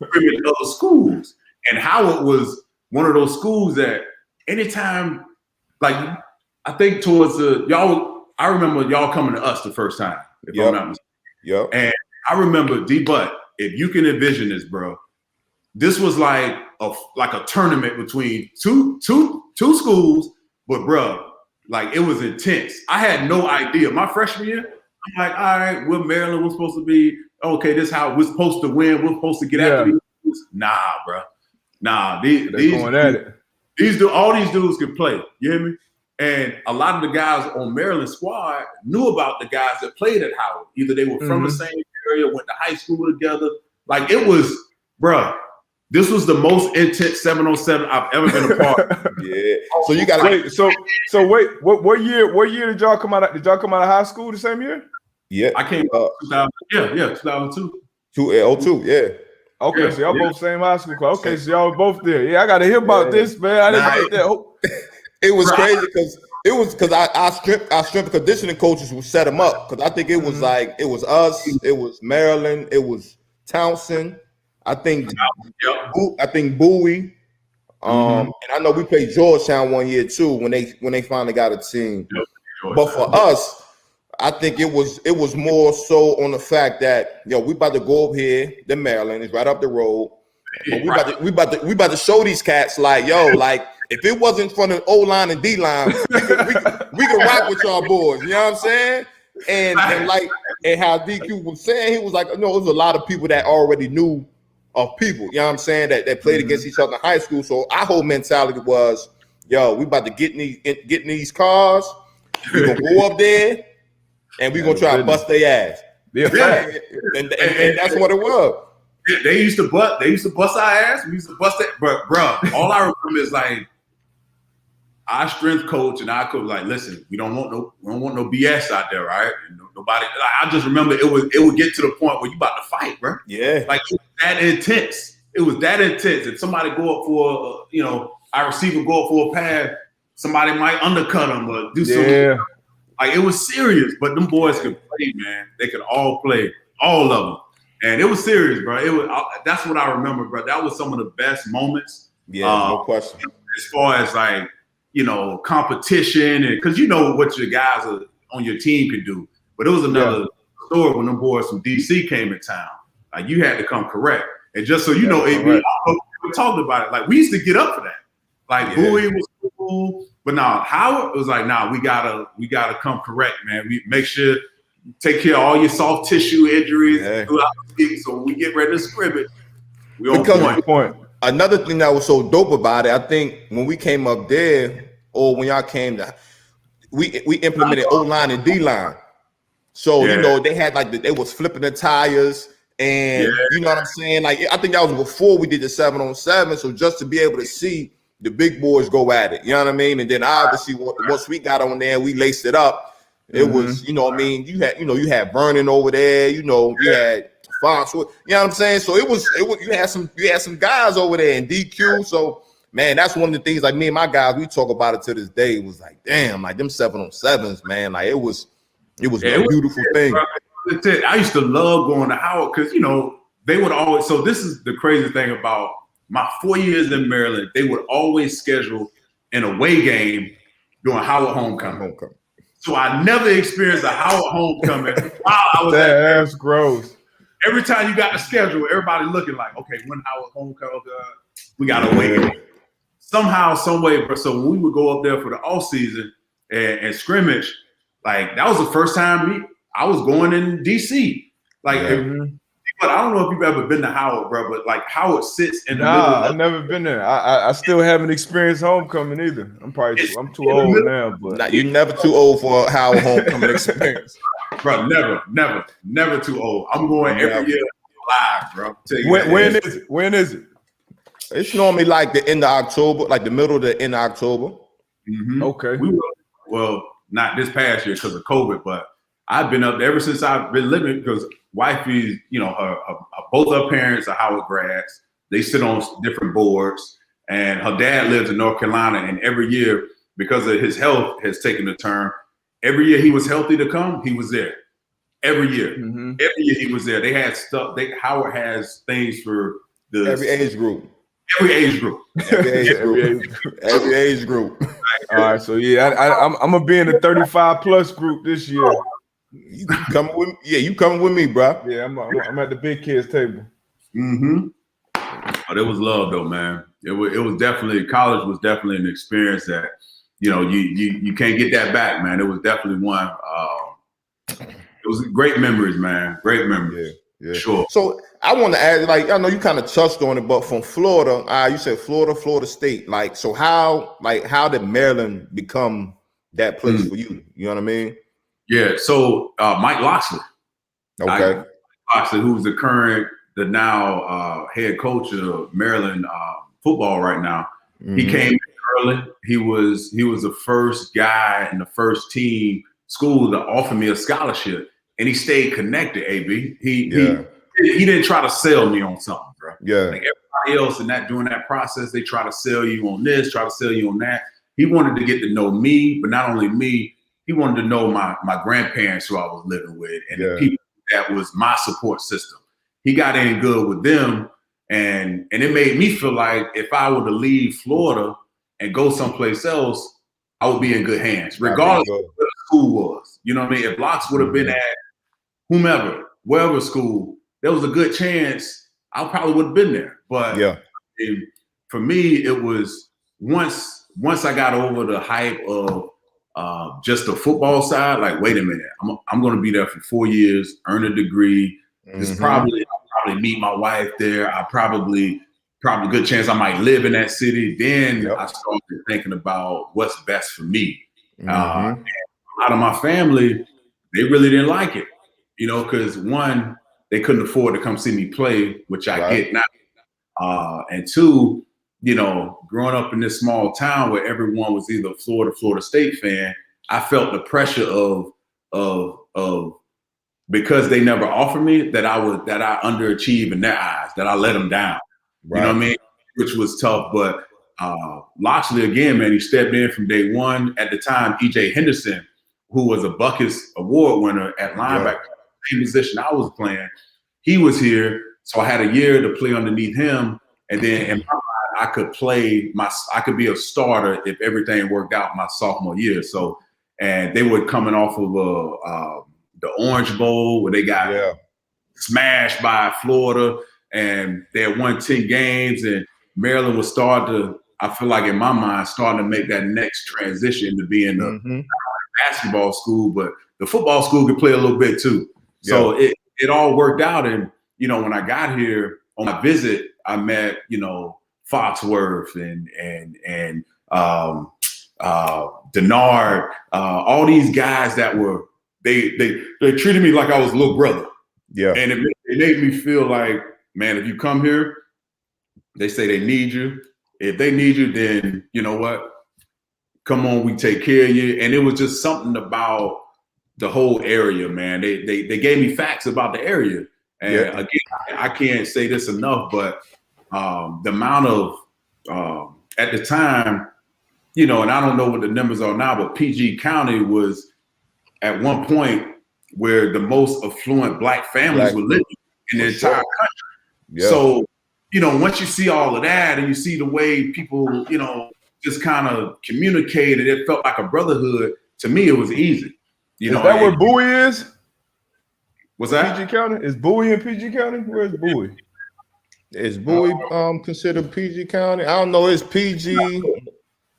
Other schools, and Howard was one of those schools that anytime, like I think towards y'all, I remember y'all coming to us the first time. If I'm not mistaken. Yep. And I remember D-Butt. If you can envision this, bro. This was like a tournament between two schools, but bro, like it was intense. I had no idea. My freshman year, I'm like, all right, we're Maryland. We're supposed to be okay. This is how we're supposed to win. We're supposed to get after these. Nah, bro. Nah, these going at it. All these dudes can play. You hear me? And a lot of the guys on Maryland squad knew about the guys that played at Howard. Either they were from the same area, went to high school together. Like it was, bro. This was the most intense 7-on-7 I've ever been a part of. Yeah. So you got wait. So wait. What year? What year did y'all come out of? Did y'all come out of high school the same year? Yeah. I came 2000. Yeah, 2002. 2002. Yeah. Okay, Yeah, so y'all both same high school class. Okay, so y'all both there. Yeah, I got to hear about this, man. I didn't get that. It was crazy because our strength and conditioning coaches would set them up because I think it was like it was us, it was Maryland, it was Townsend. I think Bowie. And I know we played Georgetown one year too when they finally got a team. But for us, I think it was more so on the fact that we about to go up here. The Maryland is right up the road. But we about to show these cats like like if it wasn't from the O line and D line, we could rock with y'all boys. You know what I'm saying? And how DQ was saying, he was like, no, there's a lot of people that already knew of people, you know what I'm saying, that played against each other in high school. So our whole mentality was, we about to get in these cars, we're gonna go up there and we're gonna try to bust their ass. Yeah. And that's what it was. They used to bust our ass, we used to bust it, but bro, all I remember is like our strength coach and our coach like, listen, we don't want no BS out there, right? And nobody. I just remember it would get to the point where you about to fight, bro. Yeah, like it was that intense. It was that intense. If somebody go up for, our receiver go up for a pass, somebody might undercut them or do something. Like it was serious, but them boys could play, man. They could all play, all of them, and it was serious, bro. It was. That's what I remember, bro. That was some of the best moments. Yeah, no question. As far as like. Competition, and because what your guys on your team could do. But it was another story when them boys from DC came in town. Like you had to come correct. And just so you know, AB, we talked about it. Like we used to get up for that. Like Bowie was cool, but now Howard was like, we gotta come correct, man. We make sure take care of all your soft tissue injuries throughout the season. So when we get ready to scrimmage, we on point. Another thing that was so dope about it, I think when we came up there, or when y'all came, we implemented O-line and D-line. So, they had they was flipping the tires and you know what I'm saying? Like, I think that was before we did the 7-on-7. So just to be able to see the big boys go at it, you know what I mean? And then obviously once we got on there, we laced it up. It was, you had Vernon over there, you had Fox, you know what I'm saying? So it was you had some guys over there in DQ. So man, that's one of the things like me and my guys, we talk about it to this day. It was like, damn, like them 7-on-7s, man. Like it was a beautiful thing. I used to love going to Howard because they would always. So this is the crazy thing about my 4 years in Maryland. They would always schedule an away game during Howard homecoming. So I never experienced a Howard homecoming while I was there. That's gross. Every time you got the schedule, everybody looking like, okay, when Howard homecoming, we got to wait. Somehow, some way. So when we would go up there for the off season and scrimmage, like that was the first time I was going in DC. Like But I don't know if you've ever been to Howard, bro. But like Howard sits in the middle. I've never been there. I still haven't experienced homecoming either. I'm too old now. But you're never too old for a Howard homecoming experience, bro. Never too old. I'm going every year live, bro. When is it? It's normally like the end of October, like the middle of the end of October. Mm-hmm. Okay. Well, not this past year because of COVID, but I've been up there ever since I've been living because wifey, both her parents are Howard grads. They sit on different boards, and her dad lives in North Carolina. And every year, because of his health has taken a turn, every year he was healthy to come, he was there. Every year, every year he was there. They had stuff. Howard has things for every age group. Every age group. Every age group. All right, so yeah, I'm gonna be in the 35 plus group this year. You coming with me? Yeah, you coming with me, bro? Yeah, I'm at the big kids table. But it was love though, man. It was definitely, college was definitely an experience that you can't get that back, man. It was definitely one. It was great memories, man. Great memories. Yeah. Sure. So I want to add, like, I know you kind of touched on it, but from Florida, you said Florida State. Like, so how did Maryland become that place for you? You know what I mean? Yeah. So Mike Locksley. Okay. Mike Locksley, who's the now head coach of Maryland football right now. He came in early. He was the first guy in the first team school to offer me a scholarship. And he stayed connected, AB. He didn't try to sell me on something, bro. Yeah. Like everybody else during that process, they try to sell you on this, try to sell you on that. He wanted to get to know me, but not only me, he wanted to know my grandparents who I was living with and the people that was my support system. He got in good with them, and it made me feel like if I were to leave Florida and go someplace else, I would be in good hands, regardless of where the school was. You know what I mean? If Locks would have been at whomever, wherever school, there was a good chance I probably would have been there. But for me, it was once I got over the hype of just the football side, like, wait a minute, I'm going to be there for 4 years, earn a degree. I'll probably meet my wife there. probably a good chance I might live in that city. Then I started thinking about what's best for me. And a lot of my family, they really didn't like it, because one, they couldn't afford to come see me play, which I get now. And two, growing up in this small town where everyone was either Florida State fan, I felt the pressure of because they never offered me that I underachieve in their eyes, that I let them down. You know what I mean? Which was tough. But Locksley, again, man, he stepped in from day one. At the time, E.J. Henderson, who was a Buckets Award winner at linebacker, same position I was playing, he was here. So I had a year to play underneath him. And then in my mind, I could be a starter if everything worked out my sophomore year. So, and they were coming off of the Orange Bowl where they got smashed by Florida, and they had won 10 games, and Maryland was I feel like in my mind, starting to make that next transition to being a basketball school, but the football school could play a little bit too. So it all worked out. And, when I got here on my visit, I met, Foxworth and Denard, all these guys that were, they treated me like I was a little brother. Yeah. And it made me feel like, man, if you come here, they say they need you. If they need you, then you know what? Come on, we take care of you. And it was just something about the whole area, man. They gave me facts about the area. And again, I can't say this enough, but the amount of at the time, and I don't know what the numbers are now, but PG County was at one point where the most affluent Black families were living in the entire country. Yeah. So, once you see all of that and you see the way people, just kind of communicated, it felt like a brotherhood. To me, it was easy. Is that where Bowie is? What's that? PG County? Is Bowie in PG County? Where's Bowie? Is Bowie considered PG County? I don't know. It's PG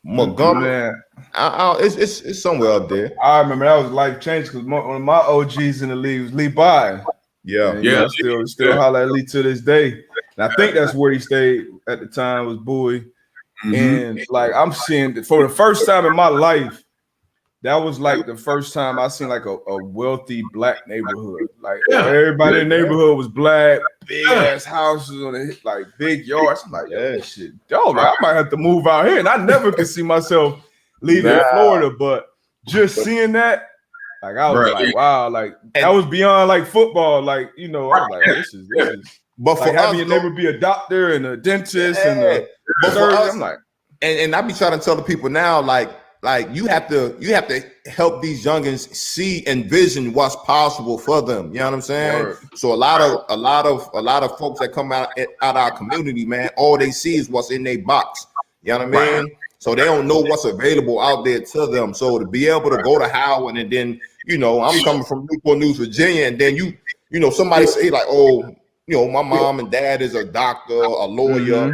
Montgomery. It's somewhere up there. I remember that was life changing because one of my OGs in the league was Lee Biden. Still holler at Lee to this day. And I think that's where he stayed at the time was Bowie. Mm-hmm. And like I'm seeing for the first time in my life, that was like the first time I seen like a wealthy black neighborhood. Like everybody in the neighborhood was black, big ass houses on the like big yards. I'm like, this shit, dog. I might have to move out here. And I never could see myself leaving Florida, but just seeing that, like I was like, wow, like that was beyond like football. Like, I was like, this is but like for having your neighbor be a doctor and a dentist and a surgeon. I'm like, and I be trying to tell the people now, like you have to help these youngins see and vision what's possible for them. You know what I'm saying? Word. So a lot of folks that come out our community, man, all they see is what's in their box. You know what I mean? Right. So they don't know what's available out there to them. So to be able to go to Howard and then, I'm coming from Newport News, Virginia, and then somebody say like, oh, my mom and dad is a doctor, a lawyer.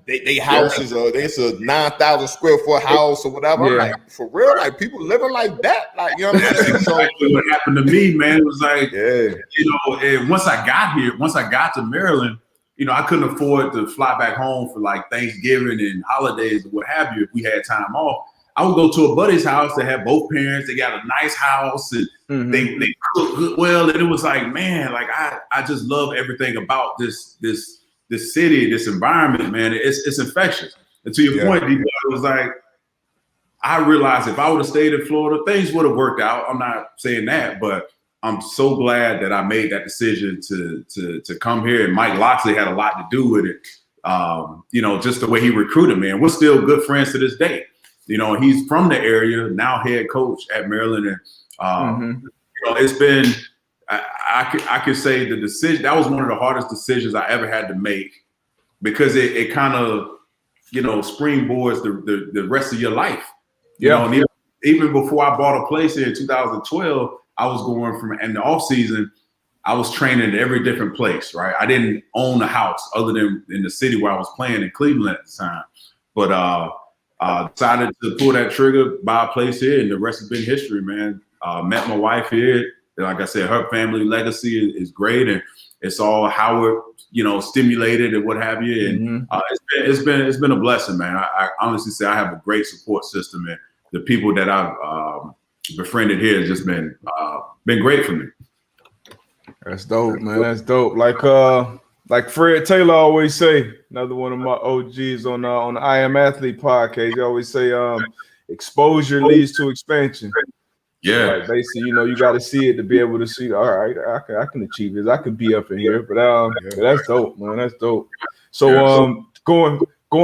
They houses it's a 9,000 square foot house or whatever. I'm like, for real, like people living like that, like you know what I'm saying. So what happened to me, man, it was like, and once I got to Maryland, I couldn't afford to fly back home for like Thanksgiving and holidays or what have you if we had time off. I would go to a buddy's house that had both parents. They got a nice house and they cook well. And it was like, man, like I just love everything about this city, this environment, man. It's infectious. And to your point, D-Boy, it was like, I realized if I would have stayed in Florida, things would have worked out. I'm not saying that, but I'm so glad that I made that decision to come here. And Mike Locksley had a lot to do with it. Just the way he recruited me. And we're still good friends to this day. He's from the area, now head coach at Maryland. And, it's been, I could say the decision, that was one of the hardest decisions I ever had to make because it kind of, springboards the rest of your life. And even before I bought a place here in 2012, I was going from, in the off season, I was training at every different place, right? I didn't own a house other than in the city where I was playing in Cleveland at the time. But, decided to pull that trigger, buy a place here, and the rest has been history, man. Met my wife here. Like I said, her family legacy is great, and it's all Howard, stimulated and what have you. And it's been a blessing, man. I honestly say I have a great support system, and the people that I've befriended here has just been great for me. That's dope, man. That's dope. Like Fred Taylor always say, another one of my OGs on the I Am Athlete podcast, he always say, exposure leads to expansion. Yeah. Like basically, you got to see it to be able to see, all right, I can achieve this. I could be up in here, but that's dope, man. That's dope. So going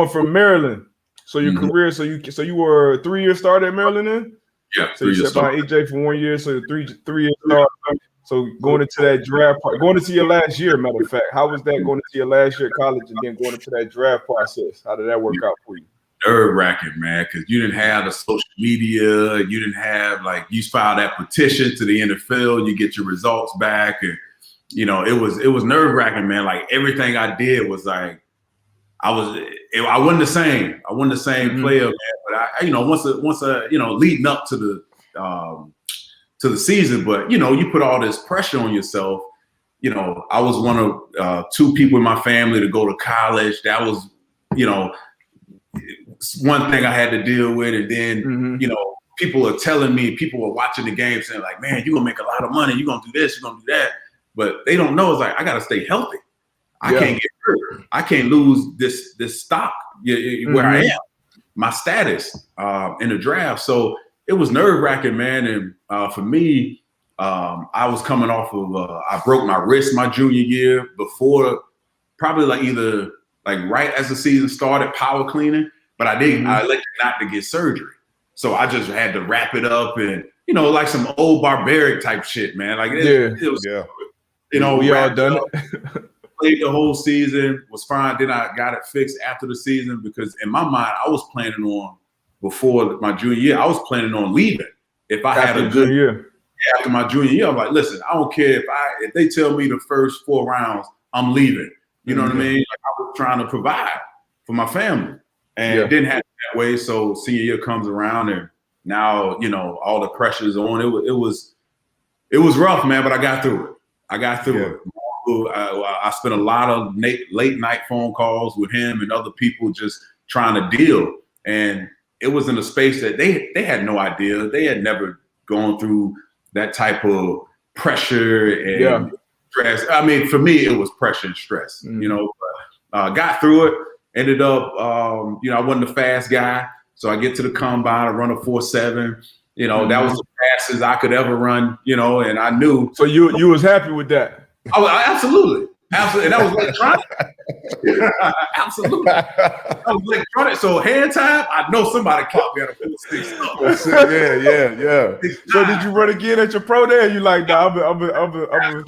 from Maryland, so your career, so you were a 3-year starter at Maryland then? Yeah. So you stepped behind EJ for 1 year, so 3 years starter. So going into that draft part, going into your last year, matter of fact, how was that going into your last year at college and then going into that draft process? How did that work out for you? Nerve-wracking, man, because you didn't have the social media. You didn't have, you filed that petition to the NFL, you get your results back. And, it was nerve-wracking, man. Like everything I did was like, I wasn't the same. I wasn't the same player, man. But once leading up to the season, but you put all this pressure on yourself. I was one of 2 people in my family to go to college. That was, one thing I had to deal with. And then, people are telling me, people are watching the game saying like, man, you're gonna make a lot of money. You're gonna do this, you're gonna do that. But they don't know. It's like, I gotta stay healthy. I can't get hurt. I can't lose this stock where I am, my status in the draft. So it was nerve-wracking, man. And for me, I was coming off of I broke my wrist my junior year before, probably either right as the season started, power cleaning, but I didn't. I elected not to get surgery, so I just had to wrap it up and like some old barbaric type shit, man. It was, we all done it. Played the whole season, was fine. Then I got it fixed after the season because in my mind I was planning on. Before my junior year, I was planning on leaving. If I had a good year after my junior year, I'm like, listen, I don't care if they tell me the first 4 rounds, I'm leaving. You know what I mean? I was trying to provide for my family, and it didn't happen that way. So senior year comes around, and now all the pressure's on. It was rough, man, but I got through it. I got through it. I spent a lot of late night phone calls with him and other people just trying to deal. And it was in a space that they had no idea. They had never gone through that type of pressure and stress. I mean, for me, it was pressure and stress, you know, got through it, ended up, you know, I wasn't the fast guy. So I get to the combine, I run a 4.7, you know, that was the fastest I could ever run, you know, and I knew. So you was happy with that? Absolutely. And that was electronic. Absolutely. That was electronic. So hand time, I know somebody clocked me at a 4.6. Yeah. So did you run again at your pro day? You like, nah, I'm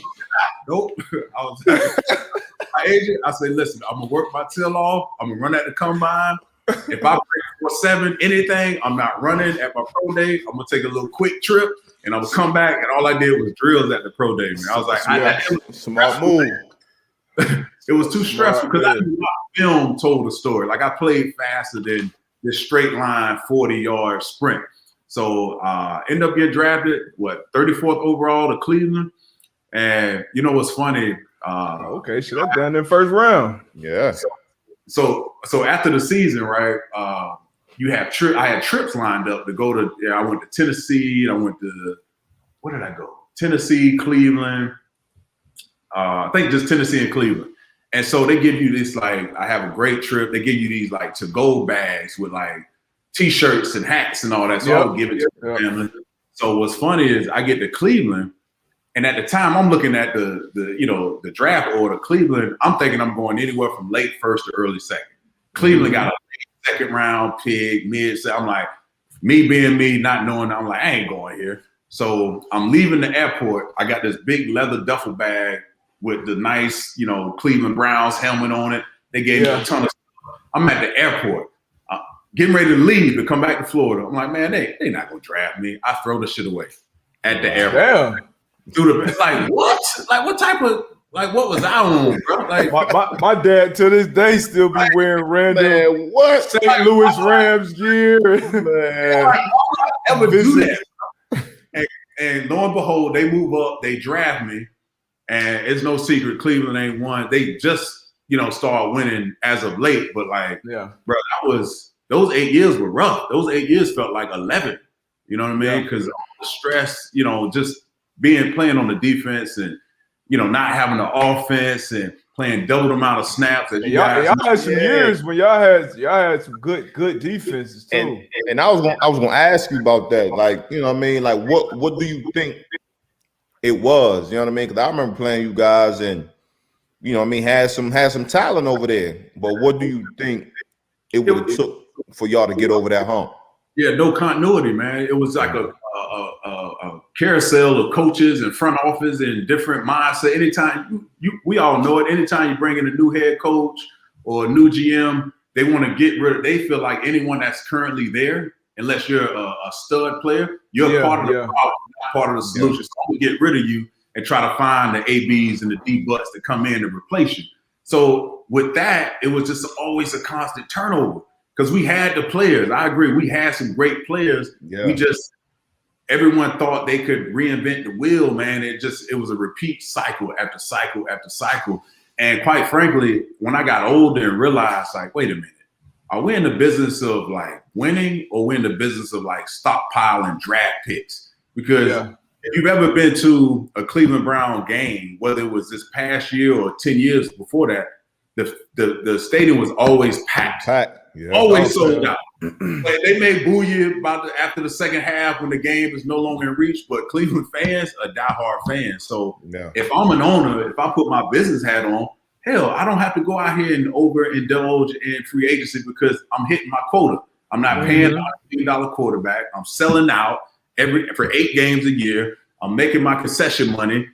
Nope. I was my agent. I said, listen, I'm gonna work my tail off. I'm gonna run at the combine. If I break 4.7, anything, I'm not running at my pro day. I'm gonna take a little quick trip and I'm gonna come back. And all I did was drills at the pro day. Man. I was like, smart move. It was too stressful because I knew my film told a story. Like I played faster than this straight line 40-yard sprint. So end up getting drafted, 34th overall to Cleveland. And you know what's funny? Okay, so that's down in the first round. Yeah. So after the season, right? You have I had trips lined up to go to. I went to Tennessee. I went to where did I go? Tennessee, Cleveland. I think just Tennessee and Cleveland. And so they give you this like I have a great trip. They give you these like to-go bags with like T-shirts and hats and all that. So I would give it to the family. So what's funny is I get to Cleveland. And at the time, I'm looking at the draft order. Cleveland, I'm thinking I'm going anywhere from late first to early second. Cleveland got a late second round pick, mid. So I'm like, me being me, not knowing, I'm like, I ain't going here. So I'm leaving the airport. I got this big leather duffel bag with the nice, you know, Cleveland Browns helmet on it. They gave me a ton of stuff. I'm at the airport, getting ready to leave to come back to Florida. I'm like, man, they not gonna draft me. I throw the shit away at the airport. Damn. Dude, like what? Like what type of what was I on, bro? Like my dad to this day still be wearing random St. Louis Rams gear. Man, why would I ever do that? And lo and behold, they move up, they draft me, and it's no secret Cleveland ain't won. They just start winning as of late, but bro, those 8 years were rough. Those 8 years felt like 11. You know what I mean? Because all the stress, just playing on the defense and not having the offense and playing double the amount of snaps. That y'all had some years when y'all had some good defenses too. And I was gonna ask you about that. Like, you know what I mean? Like what do you think it was? You know what I mean? Because I remember playing you guys and had some talent over there. But what do you think it would have took for y'all to get over that hump? Yeah, no continuity, man. It was like a carousel of coaches and front office and different mindset. Anytime we all know it. Anytime you bring in a new head coach or a new GM, they want to get rid of. They feel like anyone that's currently there, unless you're a stud player, you're part of the problem, not part of the solution. So I'm gonna get rid of you and try to find the ABs and the D butts to come in and replace you. So with that, it was just always a constant turnover because we had the players. I agree, we had some great players. Yeah. Everyone thought they could reinvent the wheel, man. It was a repeat cycle after cycle after cycle. And quite frankly, when I got older and realized, wait a minute, are we in the business of winning or we in the business of stockpiling draft picks? Because if you've ever been to a Cleveland Brown game, whether it was this past year or 10 years before that, the stadium was always packed. Always sold out. They may boo you after the second half when the game is no longer in reach, but Cleveland fans are diehard fans. So if I'm an owner, if I put my business hat on, hell, I don't have to go out here and overindulge in free agency because I'm hitting my quota. I'm not paying a $1 million quarterback. I'm selling out for 8 games a year. I'm making my concession money.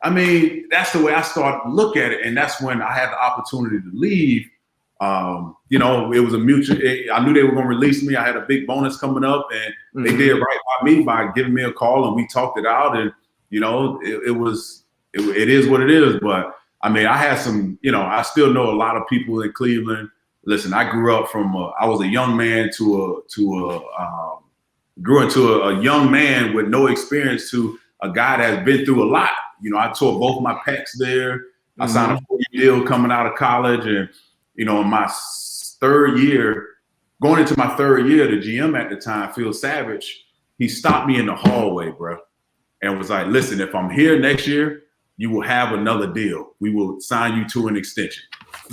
I mean, that's the way I started to look at it. And that's when I had the opportunity to leave. It was a mutual. I knew they were going to release me. I had a big bonus coming up, and they did right by me by giving me a call, and we talked it out. And it is what it is. But I mean, I had some. I still know a lot of people in Cleveland. Listen, I grew up from. I was a young man grew into a young man with no experience to a guy that's been through a lot. You know, I tore both my pecs there. I signed a 4-year deal coming out of college, and you know, in my third year, going into my third year, the GM at the time, Phil Savage, he stopped me in the hallway, bro, and was like, "Listen, if I'm here next year, you will have another deal. We will sign you to an extension."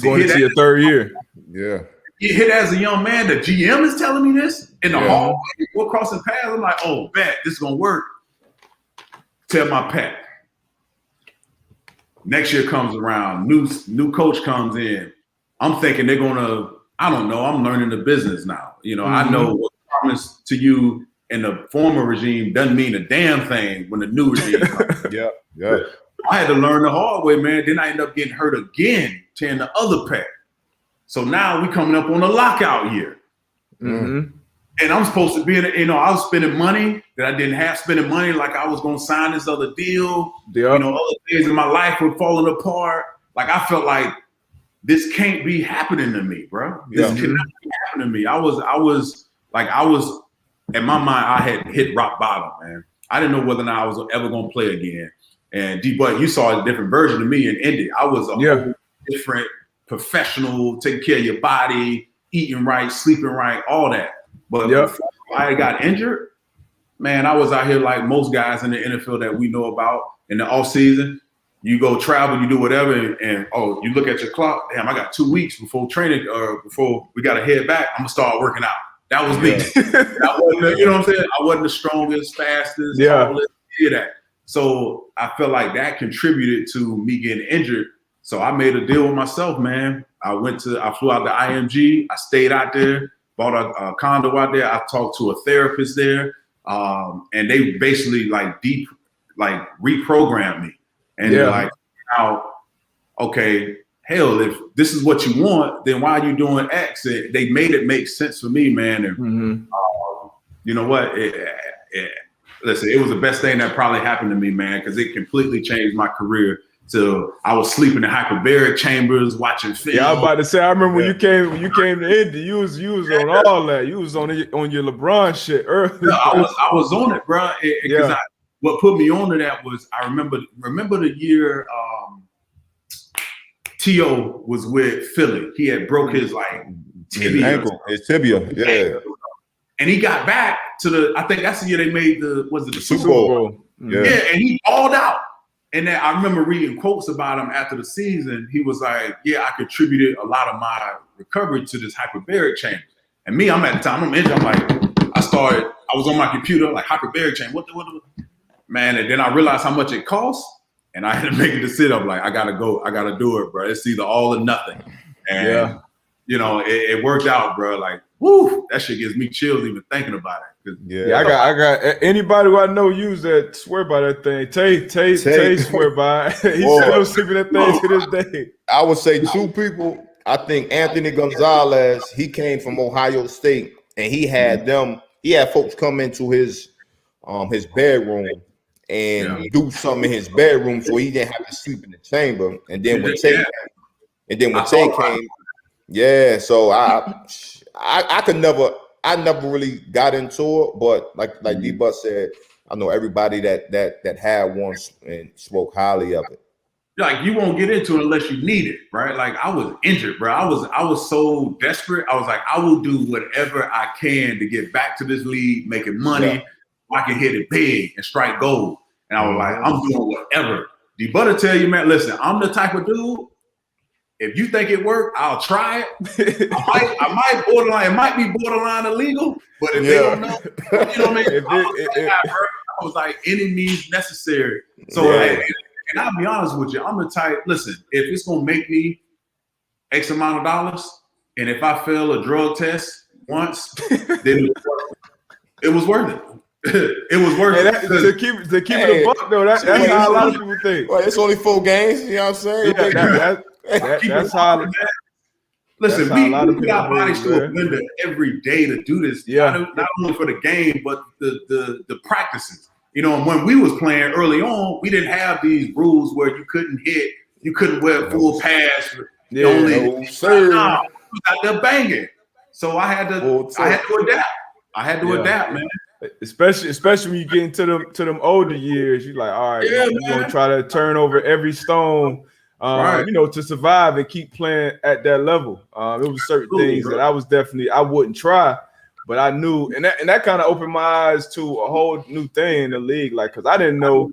Going into your third year. Yeah. You hit as a young man, the GM is telling me this in the hallway. We're crossing paths. I'm like, oh, bet this is gonna work. Tell my pet. Next year comes around, new coach comes in. I'm thinking they're gonna, I don't know, I'm learning the business now. You know, I know what promised to you in the former regime doesn't mean a damn thing when the new regime comes. Yeah. I had to learn the hard way, man. Then I ended up getting hurt again, tearing the other pec. So now we coming up on a lockout year. And I'm supposed to be in it, you know, I was spending money that I didn't have, spending money like I was going to sign this other deal. You know, other things in my life were falling apart. Like I felt like this can't be happening to me, bro. This cannot be happening to me. I was in my mind, I had hit rock bottom, man. I didn't know whether or not I was ever going to play again. And D-Butt, you saw a different version of me in Indy. I was a whole different professional, taking care of your body, eating right, sleeping right, all that. But before I got injured, man, I was out here like most guys in the NFL that we know about in the off season. You go travel, you do whatever, and you look at your clock. Damn, I got 2 weeks before training, or before we got to head back. I'm gonna start working out. That was me. That wasn't, you know what I'm saying? I wasn't the strongest, fastest, tallest, that. So I felt like that contributed to me getting injured. So I made a deal with myself, man. I flew out to IMG. I stayed out there, bought a condo out there. I talked to a therapist there, and they basically reprogrammed me. And they're like, now, okay, hell, if this is what you want, then why are you doing X? They made it make sense for me, man. And you know what? Listen, it was the best thing that probably happened to me, man, because it completely changed my career. So I was sleeping in hyperbaric chambers, watching film. Yeah, I was about to say. I remember when you came to Indy, you was on all that. You was on your LeBron shit early. No, I was on it, bro. Because what put me on to that was I remember the year T.O. was with Philly. He had broke his tibia. His tibia, yeah. And he got back to I think that's the year they made the Super Bowl. Yeah, and he balled out. And then I remember reading quotes about him after the season. He was like, yeah, I contributed a lot of my recovery to this hyperbaric chamber. And me, I'm at the time, I'm injured. I'm like, I was on my computer, like hyperbaric chamber. What the man? And then I realized how much it costs. And I had to make a decision. I'm like, I got to do it, bro. It's either all or nothing. And, you know, it worked out, bro. Like, woo, that shit gives me chills even thinking about it. I got anybody who I know use that, swear by that thing. Tay swear by it. He's still sleeping that thing to this day. I would say two people. I think Anthony Gonzalez, he came from Ohio State, and he had folks come into his bedroom and do something in his bedroom so he didn't have to sleep in the chamber. And then when Tay came, so I never really got into it, but like D-Butt said, I know everybody that had one and spoke highly of it. Like, you won't get into it unless you need it, right? Like, I was injured, bro. I was so desperate. I was like, I will do whatever I can to get back to this league, making money. I can hit it big and strike gold. And I was like, I'm doing whatever. D-Butt tell you, man, listen, I'm the type of dude. If you think it worked, I'll try it. I might borderline. It might be borderline illegal, but if they don't know, you know what I mean? I was like, any means necessary. So, and I'll be honest with you, I'm the type. Listen, if it's gonna make me X amount of dollars, and if I fail a drug test once, then it was worth it. It was worth it. To keep it a buck, though. That's how a lot of people think. Well, it's only 4 games. You know what I'm saying? That's how. Listen, we put our bodies to a blender every day to do this. Not only for the game, but the practices. You know, and when we was playing early on, we didn't have these rules where you couldn't hit, you couldn't wear full pads. You was out there banging. So I had to adapt. I had to adapt, man. Especially when you get into them older years, you're like, all right, you're gonna try to turn over every stone, to survive and keep playing at that level. It was certain things that I wouldn't try, but I knew, and that kind of opened my eyes to a whole new thing in the league, like because I didn't know.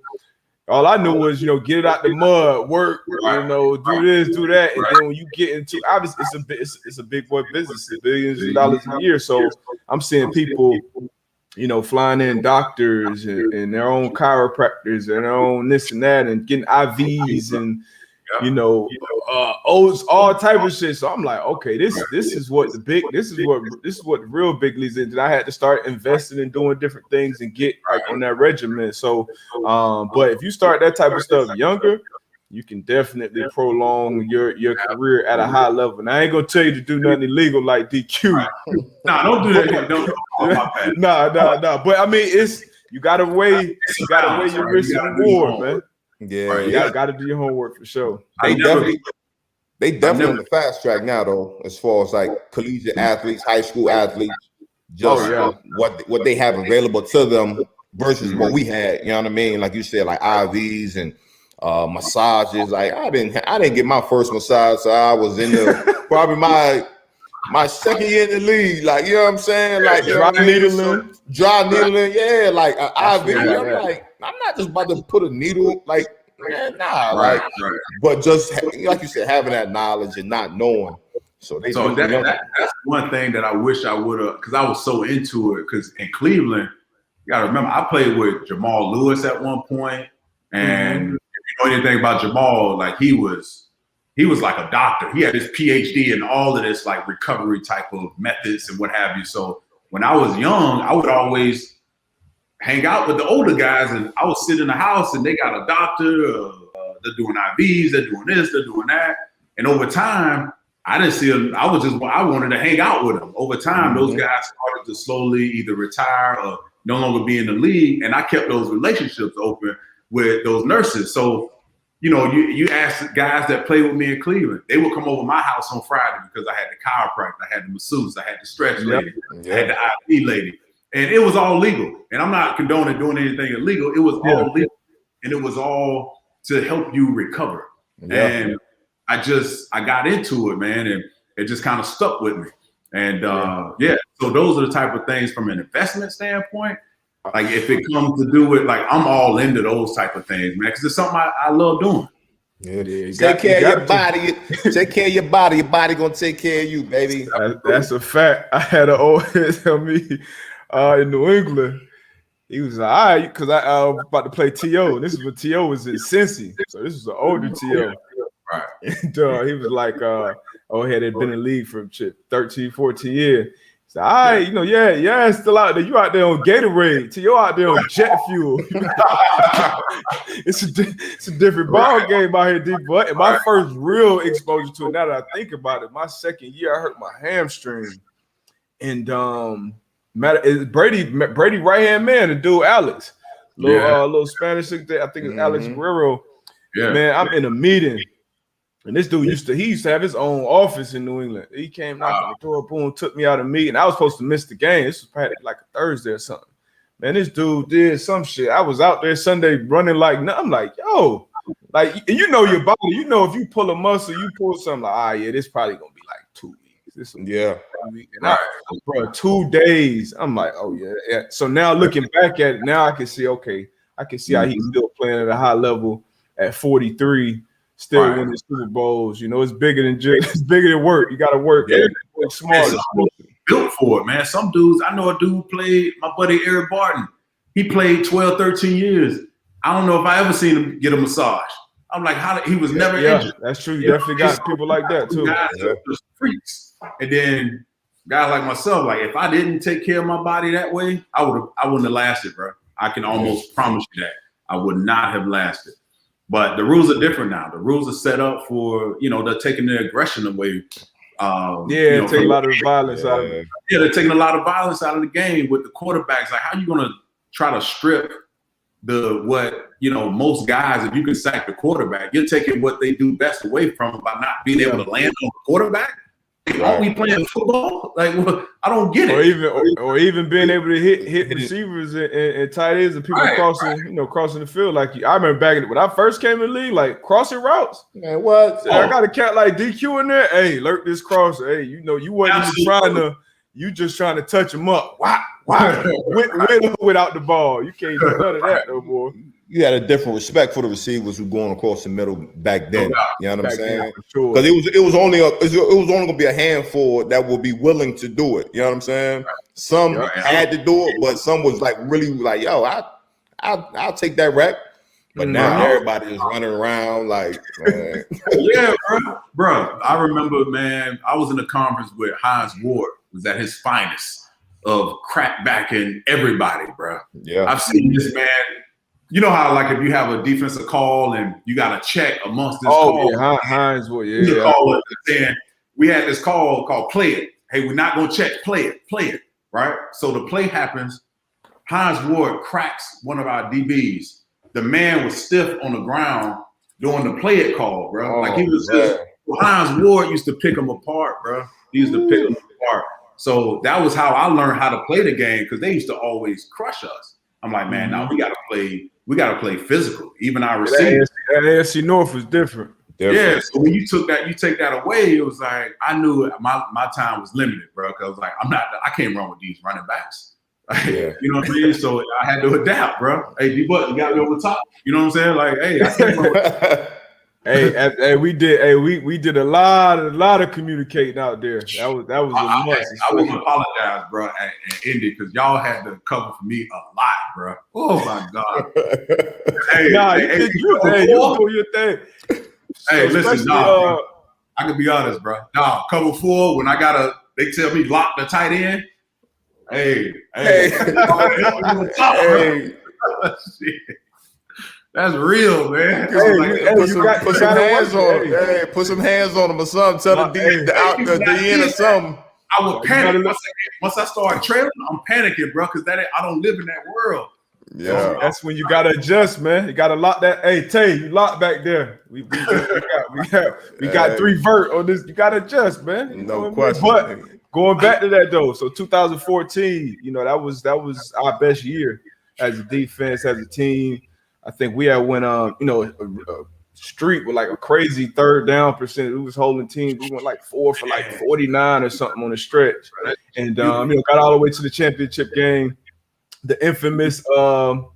All I knew was, get it out the mud, work, do this, do that, and then when you get into, obviously, it's a big boy business, billions of dollars a year. So I'm seeing people, flying in doctors and their own chiropractors and their own this and that, and getting IVs and all type of shit. So I'm like, okay, this is what the real big leagues is. And I had to start investing and doing different things and get like on that regimen. So, but if you start that type of stuff younger, you can definitely prolong your career at a high level. And I ain't gonna tell you to do nothing illegal like DQ. Nah, don't do that. No. But I mean, you gotta weigh your risk and reward, man. Yeah, you got to do your homework for sure. They definitely on the fast track now, though, as far as like collegiate athletes, high school athletes, what they have available to them versus what we had. You know what I mean? Like you said, like IVs and massages. Like I didn't get my first massage, so I was in the probably my second year in the league. Like, you know what I'm saying? Like dry needling, yeah, like IV. I'm like, I'm not just about to put a needle, like, man, nah, but just like you said, having that knowledge and not knowing. So that's one thing that I wish I would have, because I was so into it. Because in Cleveland, you got to remember, I played with Jamal Lewis at one point, and if you know anything about Jamal, like he was like a doctor. He had his PhD in all of this like recovery type of methods and what have you. So when I was young, I would always hang out with the older guys, and I would sit in the house and they got a doctor, they're doing IVs, they're doing this, they're doing that. And over time, I didn't see them. I wanted to hang out with them. Over time, those guys started to slowly either retire or no longer be in the league. And I kept those relationships open with those nurses. So, you ask guys that play with me in Cleveland, they would come over my house on Friday because I had the chiropractor, I had the masseuse, I had the stretch lady, I had the IV lady. And it was all legal. And I'm not condoning doing anything illegal. It was all legal. And it was all to help you recover. Yeah. And I got into it, man. And it just kind of stuck with me. And so those are the type of things from an investment standpoint. Like if it comes to do with, like, I'm all into those type of things, man. Because it's something I love doing. Yeah, it is. Take care of your body. Take care of your body. Your body gonna take care of you, baby. That's a fact. I had an old head tell me in New England, he was like, all right, because I was about to play T.O. And this is when T.O. was in Cincy. So this was an older T.O. Right. And he was like, had been in the league for 13, 14 years. So, all right, still out there. You out there on Gatorade. T.O. out there on jet fuel. It's a different ball game out here, D-Butt. And my first real exposure to it, now that I think about it, my second year, I hurt my hamstring. And Brady right hand man, the dude Alex, little Spanish. I think it's Alex Guerrero. Yeah, man, I'm in a meeting, and this dude used to have his own office in New England. He came knocking the door, boom, took me out of the meeting. I was supposed to miss the game. This was probably like a Thursday or something. Man, this dude did some shit. I was out there Sunday running like nothing. I'm like, yo, like your body. If you pull a muscle, you pull something like, this probably gonna be like 2 weeks. And bro, 2 days. I'm like, oh yeah. So now looking back at it, now I can see how he's still playing at a high level at 43, still winning Super Bowls. It's bigger than work. You got to work. Work smart. Built for it, man. Some dudes. I know a dude played. My buddy Eric Barton. He played 12, 13 years. I don't know if I ever seen him get a massage. I'm like, he was never injured. That's true. You definitely got people like that too. Guys are just freaks. And then guys like myself, like if I didn't take care of my body that way, I wouldn't have lasted, bro. I can almost promise you that I would not have lasted. But the rules are different now. The rules are set up for, they're taking the aggression away. Taking a lot of violence out of it. Yeah, they're taking a lot of violence out of the game with the quarterbacks. Like, how are you going to try to strip most guys, if you can sack the quarterback, you're taking what they do best away from them by not being able to land on the quarterback. Are we playing football? Like, well, I don't get it. Or even being able to hit receivers and tight ends and people crossing the field. Like I remember back when I first came in the league, like crossing routes. Man, what? I got a cat like DQ in there. Hey, lurk this crosser. Hey, you wasn't even trying to. You just trying to touch him up. Why? Without the ball, you can't do none of that no more. You had a different respect for the receivers who going across the middle back then. You know what I'm saying? Sure. Because it was only going to be a handful that would be willing to do it. You know what I'm saying? Some had to do it, but some was like really like, yo, I'll take that rep. But now everybody is running around like, man. Yeah, bro. I remember, man. I was in a conference with Hines Ward. Was at his finest of crackbacking everybody, bro. Yeah, I've seen this man. You know how, like, if you have a defensive call and you got to check amongst this call. Yeah, Hines, saying we had this call called play it. Hey, we're not going to check, play it, right? So the play happens. Hines Ward cracks one of our DBs. The man was stiff on the ground doing the play it call, bro. Like he was just, Hines Ward used to pick him apart, bro. He used to pick him apart. So that was how I learned how to play the game because they used to always crush us. I'm like, man, now we gotta play physical. Even our receivers. That AFC North was different. Yeah. So when you take that away, it was like I knew my time was limited, bro. Because I was like, I can't run with these running backs. You know what I mean? So I had to adapt, bro. Hey, D-Butt, you got me over the top. You know what I'm saying? Like, hey, I can't run with we did a lot of communicating out there. That was a must. I will apologize, bro, at Indy because y'all had to cover for me a lot, bro. Oh my God. You do your thing. Hey, listen, bro, I can be honest, bro. Cover 4 when they tell me lock the tight end. Hey. Shit. That's real, man. Put some hands on him. Hey, put some hands on him or something. Tell the DN or something. I would panic once I start trailing. I'm panicking, bro, because I don't live in that world. Yeah, that's when you gotta adjust, man. You gotta lock that. Hey, Tay, you lock back there. We got 3 vert on this. You gotta adjust, man. No question. But going back to that though, so 2014, that was our best year as a defense, as a team. I think we had went a streak with like a crazy 3rd down percentage. We was holding teams. We went like 4 for like 49 or something on the stretch, and got all the way to the championship game. The infamous what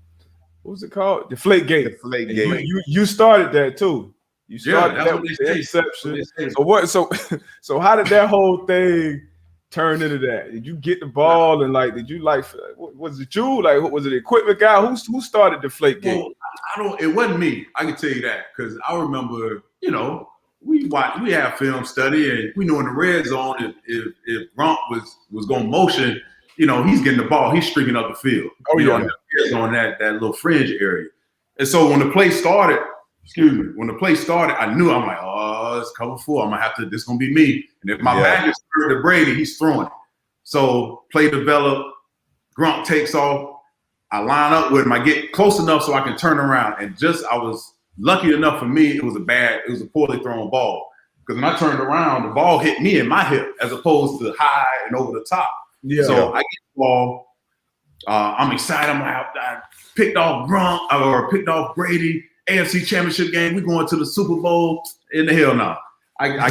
was it called? Deflategate. You started that too. You started that with the interception. So how did that whole thing turn into that? Did you get the ball and was it you? Like, was it the equipment guy? Who started Deflategate? Well, it wasn't me. I can tell you that because I remember, we have film study and we know in the red zone if Gronk was going to motion, he's getting the ball, he's streaking up the field. On that little fringe area. And so when the play started, I knew I'm like, oh, it's cover 4. I'm gonna have to. This is gonna be me. And if my back is turned to Brady, he's throwing it. So play develop. Gronk takes off. I line up with him. I get close enough so I can turn around. And I was lucky enough for me. It was a poorly thrown ball because when I turned around, the ball hit me in my hip as opposed to high and over the top. Yeah. So I get the ball. I'm excited. I'm like, I picked off Gronk or picked off Brady. AFC Championship game. We going to the Super Bowl. In the hell no. I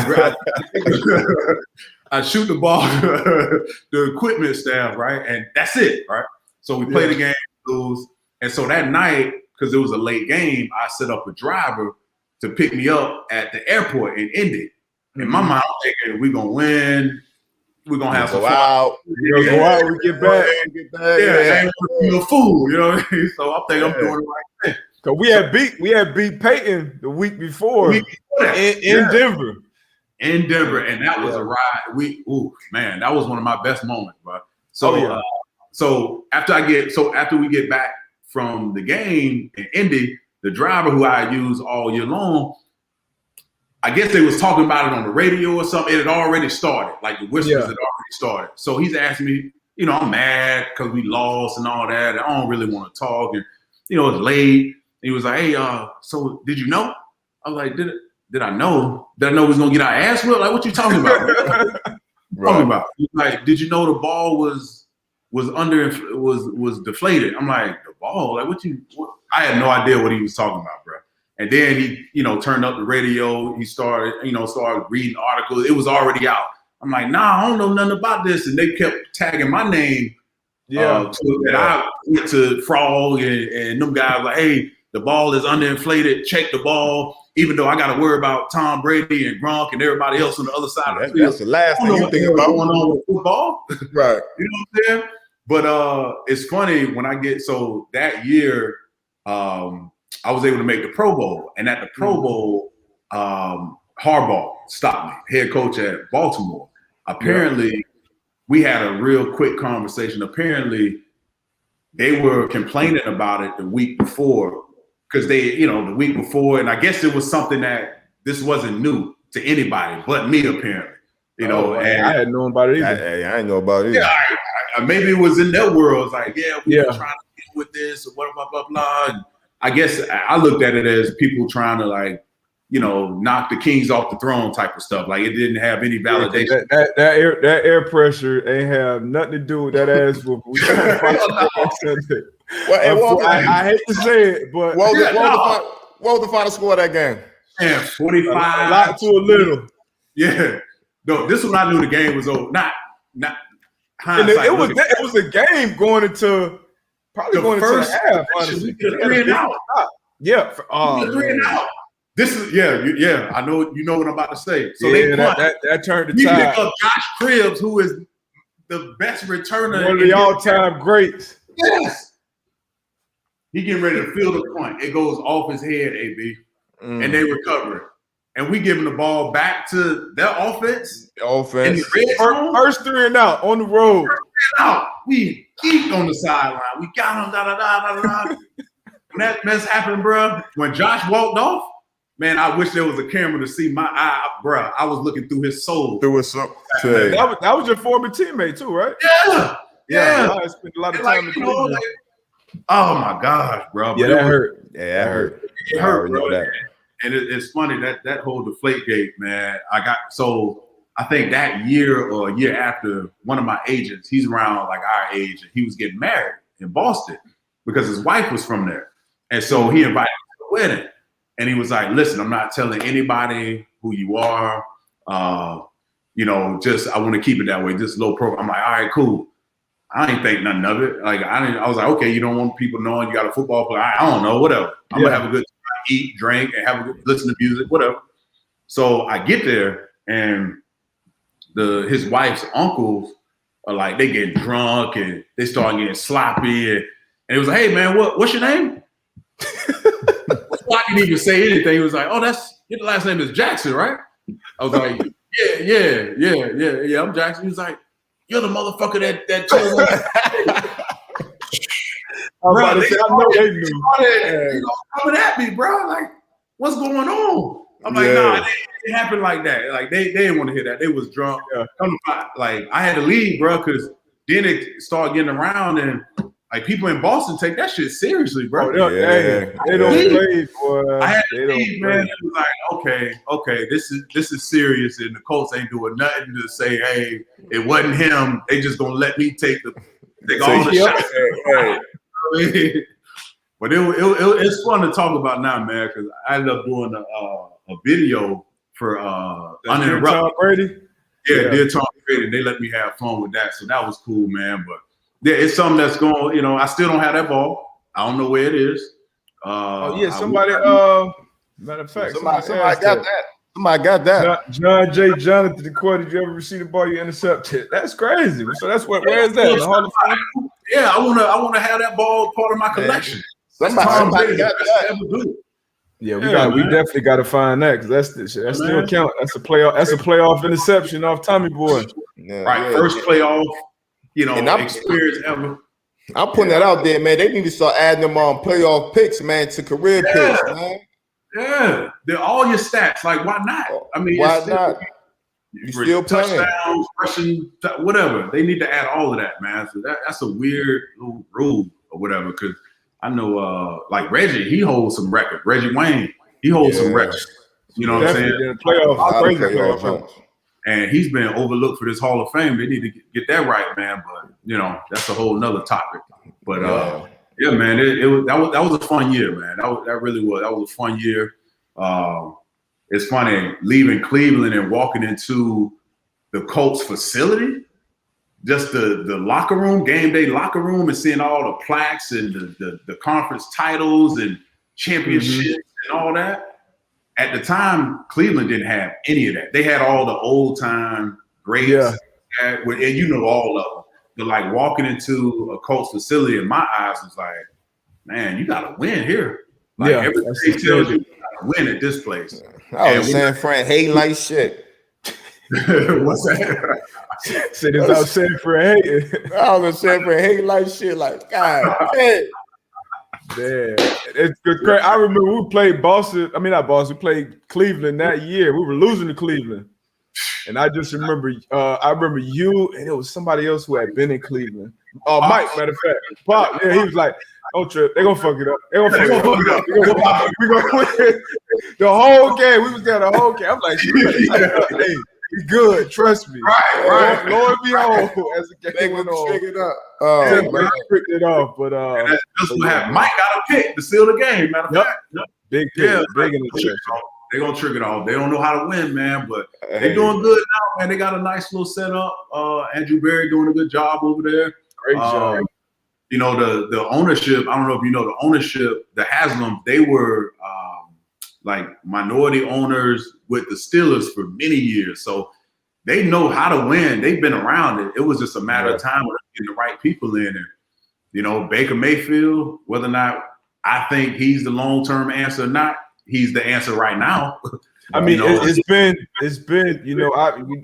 shoot the ball, the equipment staff, right? And that's it, right? So we play the game, lose. And so that night, because it was a late game, I set up a driver to pick me up at the airport in Indy. In my mind, I'm thinking we're going to win. We're going to have some fun. Go out, we get back. Yeah, you're a fool, you know what I mean? So I'm thinking I'm doing the right thing. Cause we had beat Peyton the week before in Denver. In Denver, and that was a ride. That was one of my best moments, bro. So, so after we get back from the game in Indy, the driver who I use all year long, I guess they was talking about it on the radio or something. It had already started, like the whispers had already started. So he's asking me, I'm mad because we lost and all that. I don't really want to talk, and it's late. He was like, hey, so did you know? I was like, did I know we was gonna get our ass whipped? Like, what you talking about? Talking about? He's like, did you know the ball was deflated? I'm like, the ball? Like, what? I had no idea what he was talking about, bro. And then he, turned up the radio. He started reading articles. It was already out. I'm like, nah, I don't know nothing about this. And they kept tagging my name. I went to Frog and them guys like, hey, the ball is underinflated. Check the ball. Even though I got to worry about Tom Brady and Gronk and everybody else on the other side of the field. That's the last thing you think about going on with football. Right. You know what I'm saying? But it's funny when so that year, I was able to make the Pro Bowl. And at the Pro Bowl, Harbaugh stopped me, head coach at Baltimore. Apparently, we had a real quick conversation. Apparently, they were complaining about it the week before because the week before, and I guess it was something that this wasn't new to anybody but me, apparently. And I hadn't known about it either. I didn't know about it either. Yeah, maybe it was in their world. It's like, we're trying to deal with this or blah, blah, blah. And I guess I looked at it as people trying to knock the kings off the throne type of stuff. Like it didn't have any validation. That air pressure ain't have nothing to do with that ass whooping. I hate to say it, but what was the final score of that game? Man, 45. A lot to a little. Yeah. No, this one I knew the game was over. Not hindsight. It was a game going into probably going into the half. Honestly, 3 and out. Yeah. 3 and out. This is I know you know what I'm about to say. So that turned the tide. Pick up Josh Cribbs, who is the best returner, one of the all-time greats. Yes, he getting ready to field a punt. It goes off his head, AB, and they recover it. And we giving the ball back to their offense. First 3 and out on the road. We geeked on the sideline. We got him. When that mess happened, bro, when Josh walked off. Man, I wish there was a camera to see my eye, bro. I was looking through his soul. Through his soul. That was your former teammate too, right? Yeah. I spent a lot of time in oh my gosh, bro. Yeah, that hurt. Yeah, that hurt. It hurt, bro. That. And it's funny that whole Deflategate, man. I think that year or a year after, one of my agents, he's around like our age, and he was getting married in Boston because his wife was from there. And so he invited me to the wedding. And he was like, listen, I'm not telling anybody who you are. Just I want to keep it that way, just low profile. I'm like, all right, cool. I ain't think nothing of it. Like I was like, okay, you don't want people knowing you got a football player. I don't know, whatever. I'm gonna have a good time, eat, drink, and listen to music, whatever. So I get there, and his wife's uncles are like, they get drunk and they start getting sloppy, and it was like, hey man, what's your name? I didn't even say anything. He was like, "Oh, your last name is Jackson, right?" I was like, "Yeah, I'm Jackson." He was like, "You're the motherfucker that told me." Bro, they started coming at me, bro. Like, what's going on? I'm like, nah, it happened like that. Like, they didn't want to hear that. They was drunk. Like, I had to leave, bro, because then it started getting around and. Like people in Boston take that shit seriously, bro. They don't play, boy. I had to leave, man. It was like, okay, this is serious, and the Colts ain't doing nothing to say, hey, it wasn't him. They just gonna let me take all the shots. But it's fun to talk about now, man, because I ended up doing a video for Uninterrupted. Tom Brady. Dear Tom Brady. They let me have fun with that, so that was cool, man. But yeah, it's something that's going. I still don't have that ball. I don't know where it is. Somebody. Matter of fact, somebody got that. Somebody got that. John J. Jonathan, the quarter. Did you ever receive the ball you intercepted? That's crazy. So that's where is that? In the Hall of Fame? Yeah, I wanna have that ball part of my collection. Somebody got that. Yeah, we definitely got to find that because that still count. That's a playoff interception off Tommy Boy. First playoff. Experience ever. I'm putting that out there, man. They need to start adding them on playoff picks, man, to career picks, man. Yeah, they're all your stats. Like, why not? I mean, why not? You still playing touchdowns, rushing, whatever. They need to add all of that, man. So that's a weird little rule or whatever. Because I know, like Reggie, he holds some records. Reggie Wayne, he holds some records. You know what I'm saying? Playoff jumps. And he's been overlooked for this Hall of Fame. They need to get that right, man. But that's a whole nother topic. But yeah, man, that was a fun year, man. That really was. That was a fun year. It's funny leaving Cleveland and walking into the Colts facility, just the locker room, game day locker room, and seeing all the plaques and the conference titles and championships and all that. At the time, Cleveland didn't have any of that. They had all the old time greats, and all of them. But like walking into a Colts facility, in my eyes, was like, man, you got to win here. Like everything tells you got to win at this place. I was San Fran hating like shit. What's that? Said it's out San Fran hating. I was in San Fran hating like shit. Like, God, man. Yeah, it's good. I remember we played Boston. I mean, not Boston. We played Cleveland that year. We were losing to Cleveland, and I just remember. I remember you, and it was somebody else who had been in Cleveland. Mike, matter of fact, Pop. Yeah, he was like, "Don't trip. They gonna fuck it up. They gonna fuck it up. We gonna win the whole game. We was there the whole game. I'm like, hey, we good. Trust me. Right. Lord behold, as the game went on, pick it up. picked it off. But that's what happened. Mike got a pick to seal the game. Matter of fact, big pick, big in the church. They're gonna trick it off. They don't know how to win, man, but they're doing good now, man. They got a nice little setup. Andrew Berry doing a good job over there. Great job. The ownership. I don't know if you know the ownership. The Haslam, they were like minority owners with the Steelers for many years, so they know how to win. They've been around it. It was just a matter of time of getting the right people in there. Baker Mayfield, whether or not I think he's the long-term answer or not, he's the answer right now. I mean, it's been.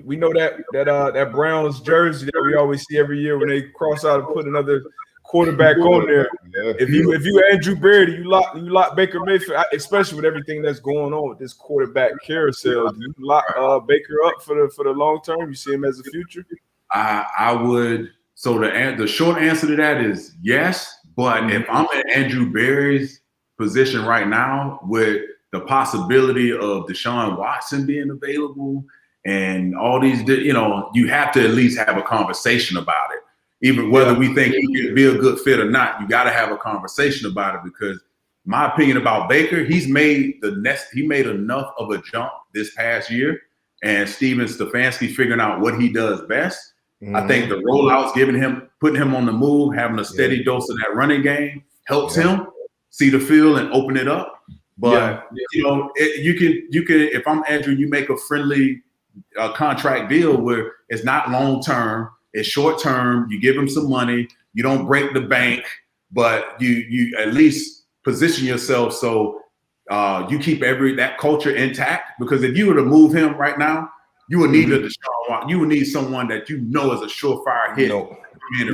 We know that Browns jersey that we always see every year when they cross out and put another quarterback on there. Yeah. If you Andrew Berry, you lock Baker Mayfield, especially with everything that's going on with this quarterback carousel. Do you lock Baker up for the long term? You see him as a future? I would. So the short answer to that is yes. But if I'm in Andrew Berry's position right now, with the possibility of Deshaun Watson being available and all these, you have to at least have a conversation about it. Even whether we think he could be a good fit or not, you got to have a conversation about it, because my opinion about Baker, he made enough of a jump this past year, and Steven Stefanski figuring out what he does best. I think the rollouts, putting him on the move, having a steady dose of that running game helps him see the field and open it up. But you can if I'm Andrew, you make a friendly contract deal where it's not long term, it's short term. You give him some money, you don't break the bank, but you at least position yourself so you keep that culture intact. Because if you were to move him right now, you would need a Deshaun Watson. You would need someone that is a surefire hit to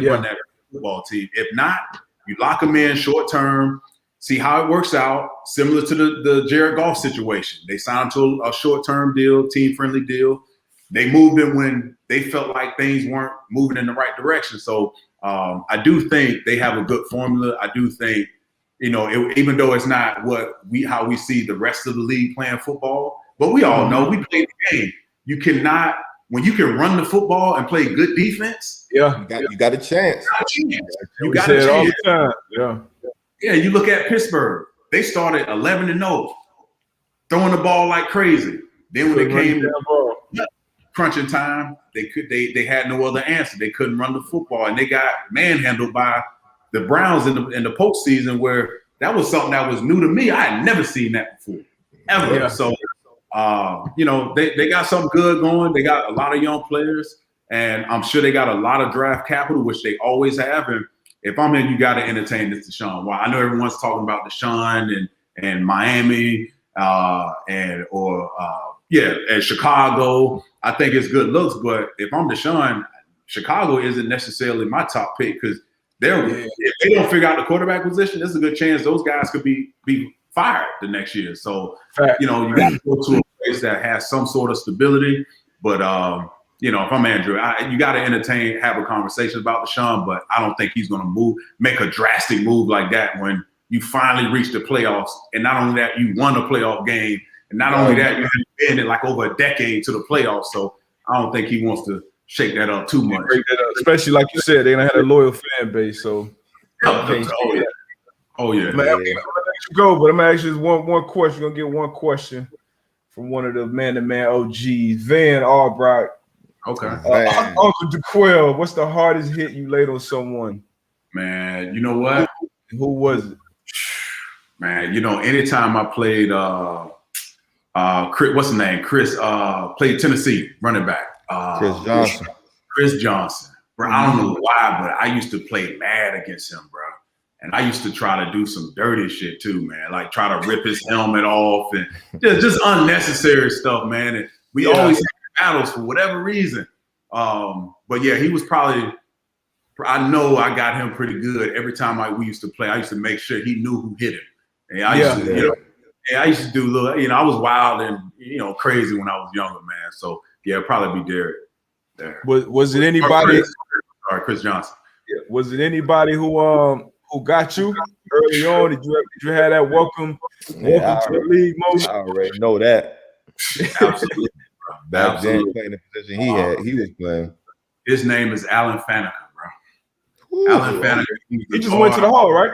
run that football team. If not, you lock him in short term. See how it works out, similar to the Jared Goff situation. They signed to a short-term deal, team-friendly deal. They moved him when they felt like things weren't moving in the right direction. So I do think they have a good formula. I do think, even though it's not how we see the rest of the league playing football, but we all know we play the game. You cannot, when you can run the football and play good defense. Yeah, you got a chance. You got a chance. All the time. Yeah. Yeah, you look at Pittsburgh. They started 11-0, throwing the ball like crazy. Then when it came to crunching time, they had no other answer. They couldn't run the football, and they got manhandled by the Browns in the postseason, where that was something that was new to me. I had never seen that before, ever. Yeah. So, they got something good going. They got a lot of young players, and I'm sure they got a lot of draft capital, which they always have. And if I'm in, you got to entertain this Deshaun. Well, I know everyone's talking about Deshaun and Miami and Chicago. I think it's good looks, but if I'm Deshaun, Chicago isn't necessarily my top pick, because if they don't figure out the quarterback position, there's a good chance those guys could be fired the next year. So you got to go to a place that has some sort of stability. But if I'm Andrew, you got to have a conversation about Deshaun, but I don't think he's going to make a drastic move like that when you finally reach the playoffs. And not only that, you won a playoff game And not only that, you have been in like over a decade to the playoffs. So I don't think he wants to shake that up too much. Especially like you said, they don't have a loyal fan base. So oh yeah. I'm gonna let you go, but I'm gonna ask you one question. You're gonna get one question from one of the man-to-man OGs, Van Albright. Okay. Uncle DeQuell, what's the hardest hit you laid on someone? Man, you know what? Who was it? Man, you know, anytime I played Chris, what's his name? Chris played Tennessee running back. Chris Johnson. Bro, I don't know why, but I used to play mad against him, bro. And I used to try to do some dirty shit too, man. Like try to rip his helmet off and just unnecessary stuff, man. And we always had battles for whatever reason. But yeah, he was probably, I know I got him pretty good. Every time we used to play, I used to make sure he knew who hit him. And I used to, I used to do little, I was wild and, crazy when I was younger, man. So yeah, it'd probably be Derek. Was it anybody? Chris Johnson. Yeah. Was it anybody who got you early on? Did you have that welcome to the league motion? I already know that. Absolutely. Back then, playing the position he was playing. His name is Alan Faneca, bro. Alan Faneca. He just went to the Hall, right?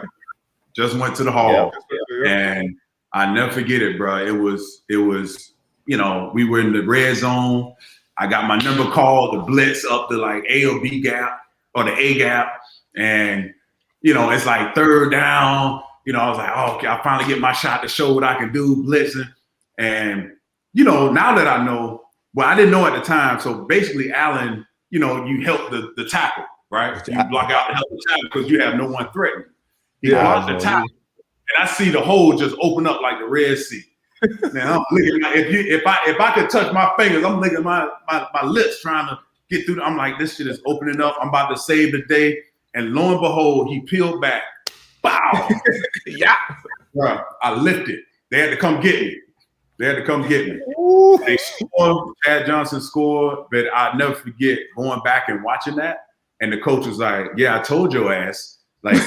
Just went to the Hall, and I never forget it, bro. It was, we were in the red zone. I got my number called, the blitz up the like A or B gap or the A gap, and it's like third down. I was like, oh, okay, I finally get my shot to show what I can do, blitzing. And, now that I know, well, I didn't know at the time. So basically, Allen, you help the tackle, right? You block out and help the tackle because you have no one threatening. He blocked the tackle. And I see the hole just open up like the Red Sea. Now, I'm looking at, if I could touch my fingers, I'm licking my lips trying to get through. I'm like, this shit is opening up. I'm about to save the day. And lo and behold, he peeled back. Wow. Bro, I lifted. They had to come get me. They scored. Chad Johnson scored, but I'll never forget going back and watching that. And the coach was like, yeah, I told your ass. Like,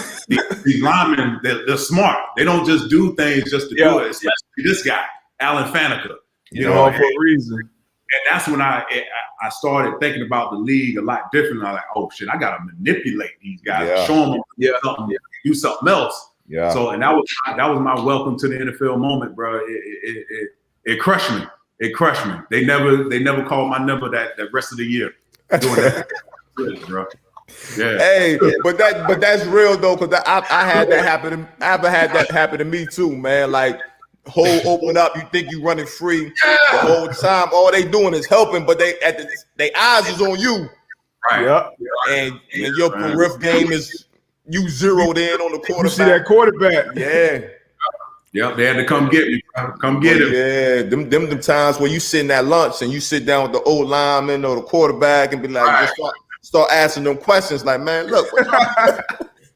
these linemen, they're smart. They don't just do things just to do it. Especially this guy, Alan Faneca. For a reason. And that's when I started thinking about the league a lot differently. I'm like, oh shit, I gotta manipulate these guys, show them do something else. Yeah. So, and that was my welcome to the NFL moment, bro. It crushed me. It crushed me. They never called my number that rest of the year. Doing that, bro. Yeah. Hey, but that's real though, because I had that happen. I've had that happen to me too, man. Like, hole open up, you think you running free the whole time. All they doing is helping, but they eyes is on you. Right. Yep. And your peripheral game is you zeroed in on the quarterback. You see that quarterback? Yeah. Yep, they had to come get me. Come get him. Yeah, them times where you sitting at lunch and you sit down with the old lineman or the quarterback and be like, just start asking them questions like, man, look, what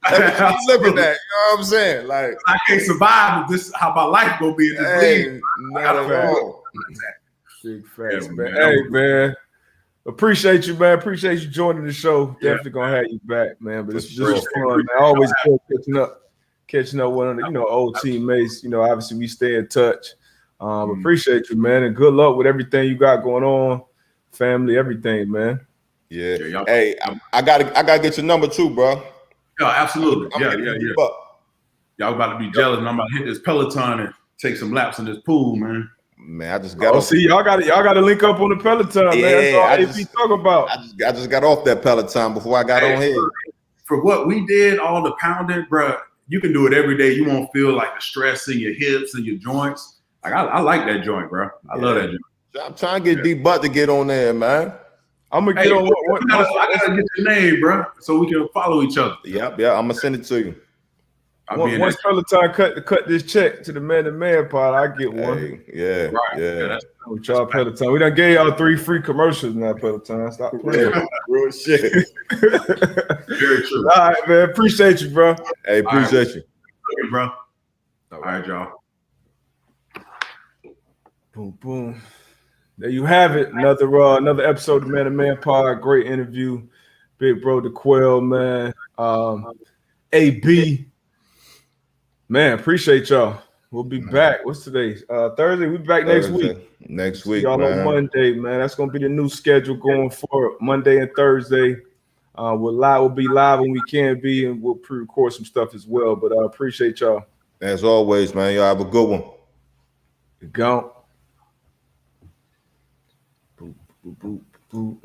I'm looking at, you know what I'm saying? Like, I can't survive if this is how my life gonna be in this league. Not at all. Big facts, man. Hey, man. Appreciate you, man. Appreciate you joining the show. Definitely gonna have you back, man. But this was fun, man. Always good catching up with old teammates. Obviously we stay in touch. Appreciate you, man, and good luck with everything you got going on, family, everything, man. Yeah. Hey, I gotta get your number too, bro. Yeah, absolutely. Y'all about to be jealous, and I'm about to hit this Peloton and take some laps in this pool, man. Man, I just got off. See, y'all got to link up on the Peloton, man. That's all AP talk about. I just got off that Peloton before I got on here. For what we did, all the pounding, bro, you can do it every day. You won't feel like the stress in your hips and your joints. Like I like that joint, bro. I love that joint. I'm trying to get D-Butt to get on there, man. I'm gonna get on. I gotta get your name, bro, so we can follow each other. Yep. I'm gonna send it to you. Once Peloton cut this check to the man-to-man part, I get one. Hey, yeah. With y'all Peloton, we done gave y'all 3 free commercials now. Peloton, stop playing. Real shit. Very true. All right, man. Appreciate you, bro. Hey, appreciate you, okay, bro. All right, y'all. Boom, boom. There you have it. Another episode of Man to Man Pod. Great interview. Big bro DeQuell, man. AB. Man, appreciate y'all. We'll be back. What's today? Thursday. We'll be back next week. Next See week, y'all man. on Monday, man. That's gonna be the new schedule going forward. Monday and Thursday. We'll be live when we can be, and we'll pre-record some stuff as well. But I appreciate y'all. As always, man. Y'all have a good one. Go. Boop, boop, boop, boop.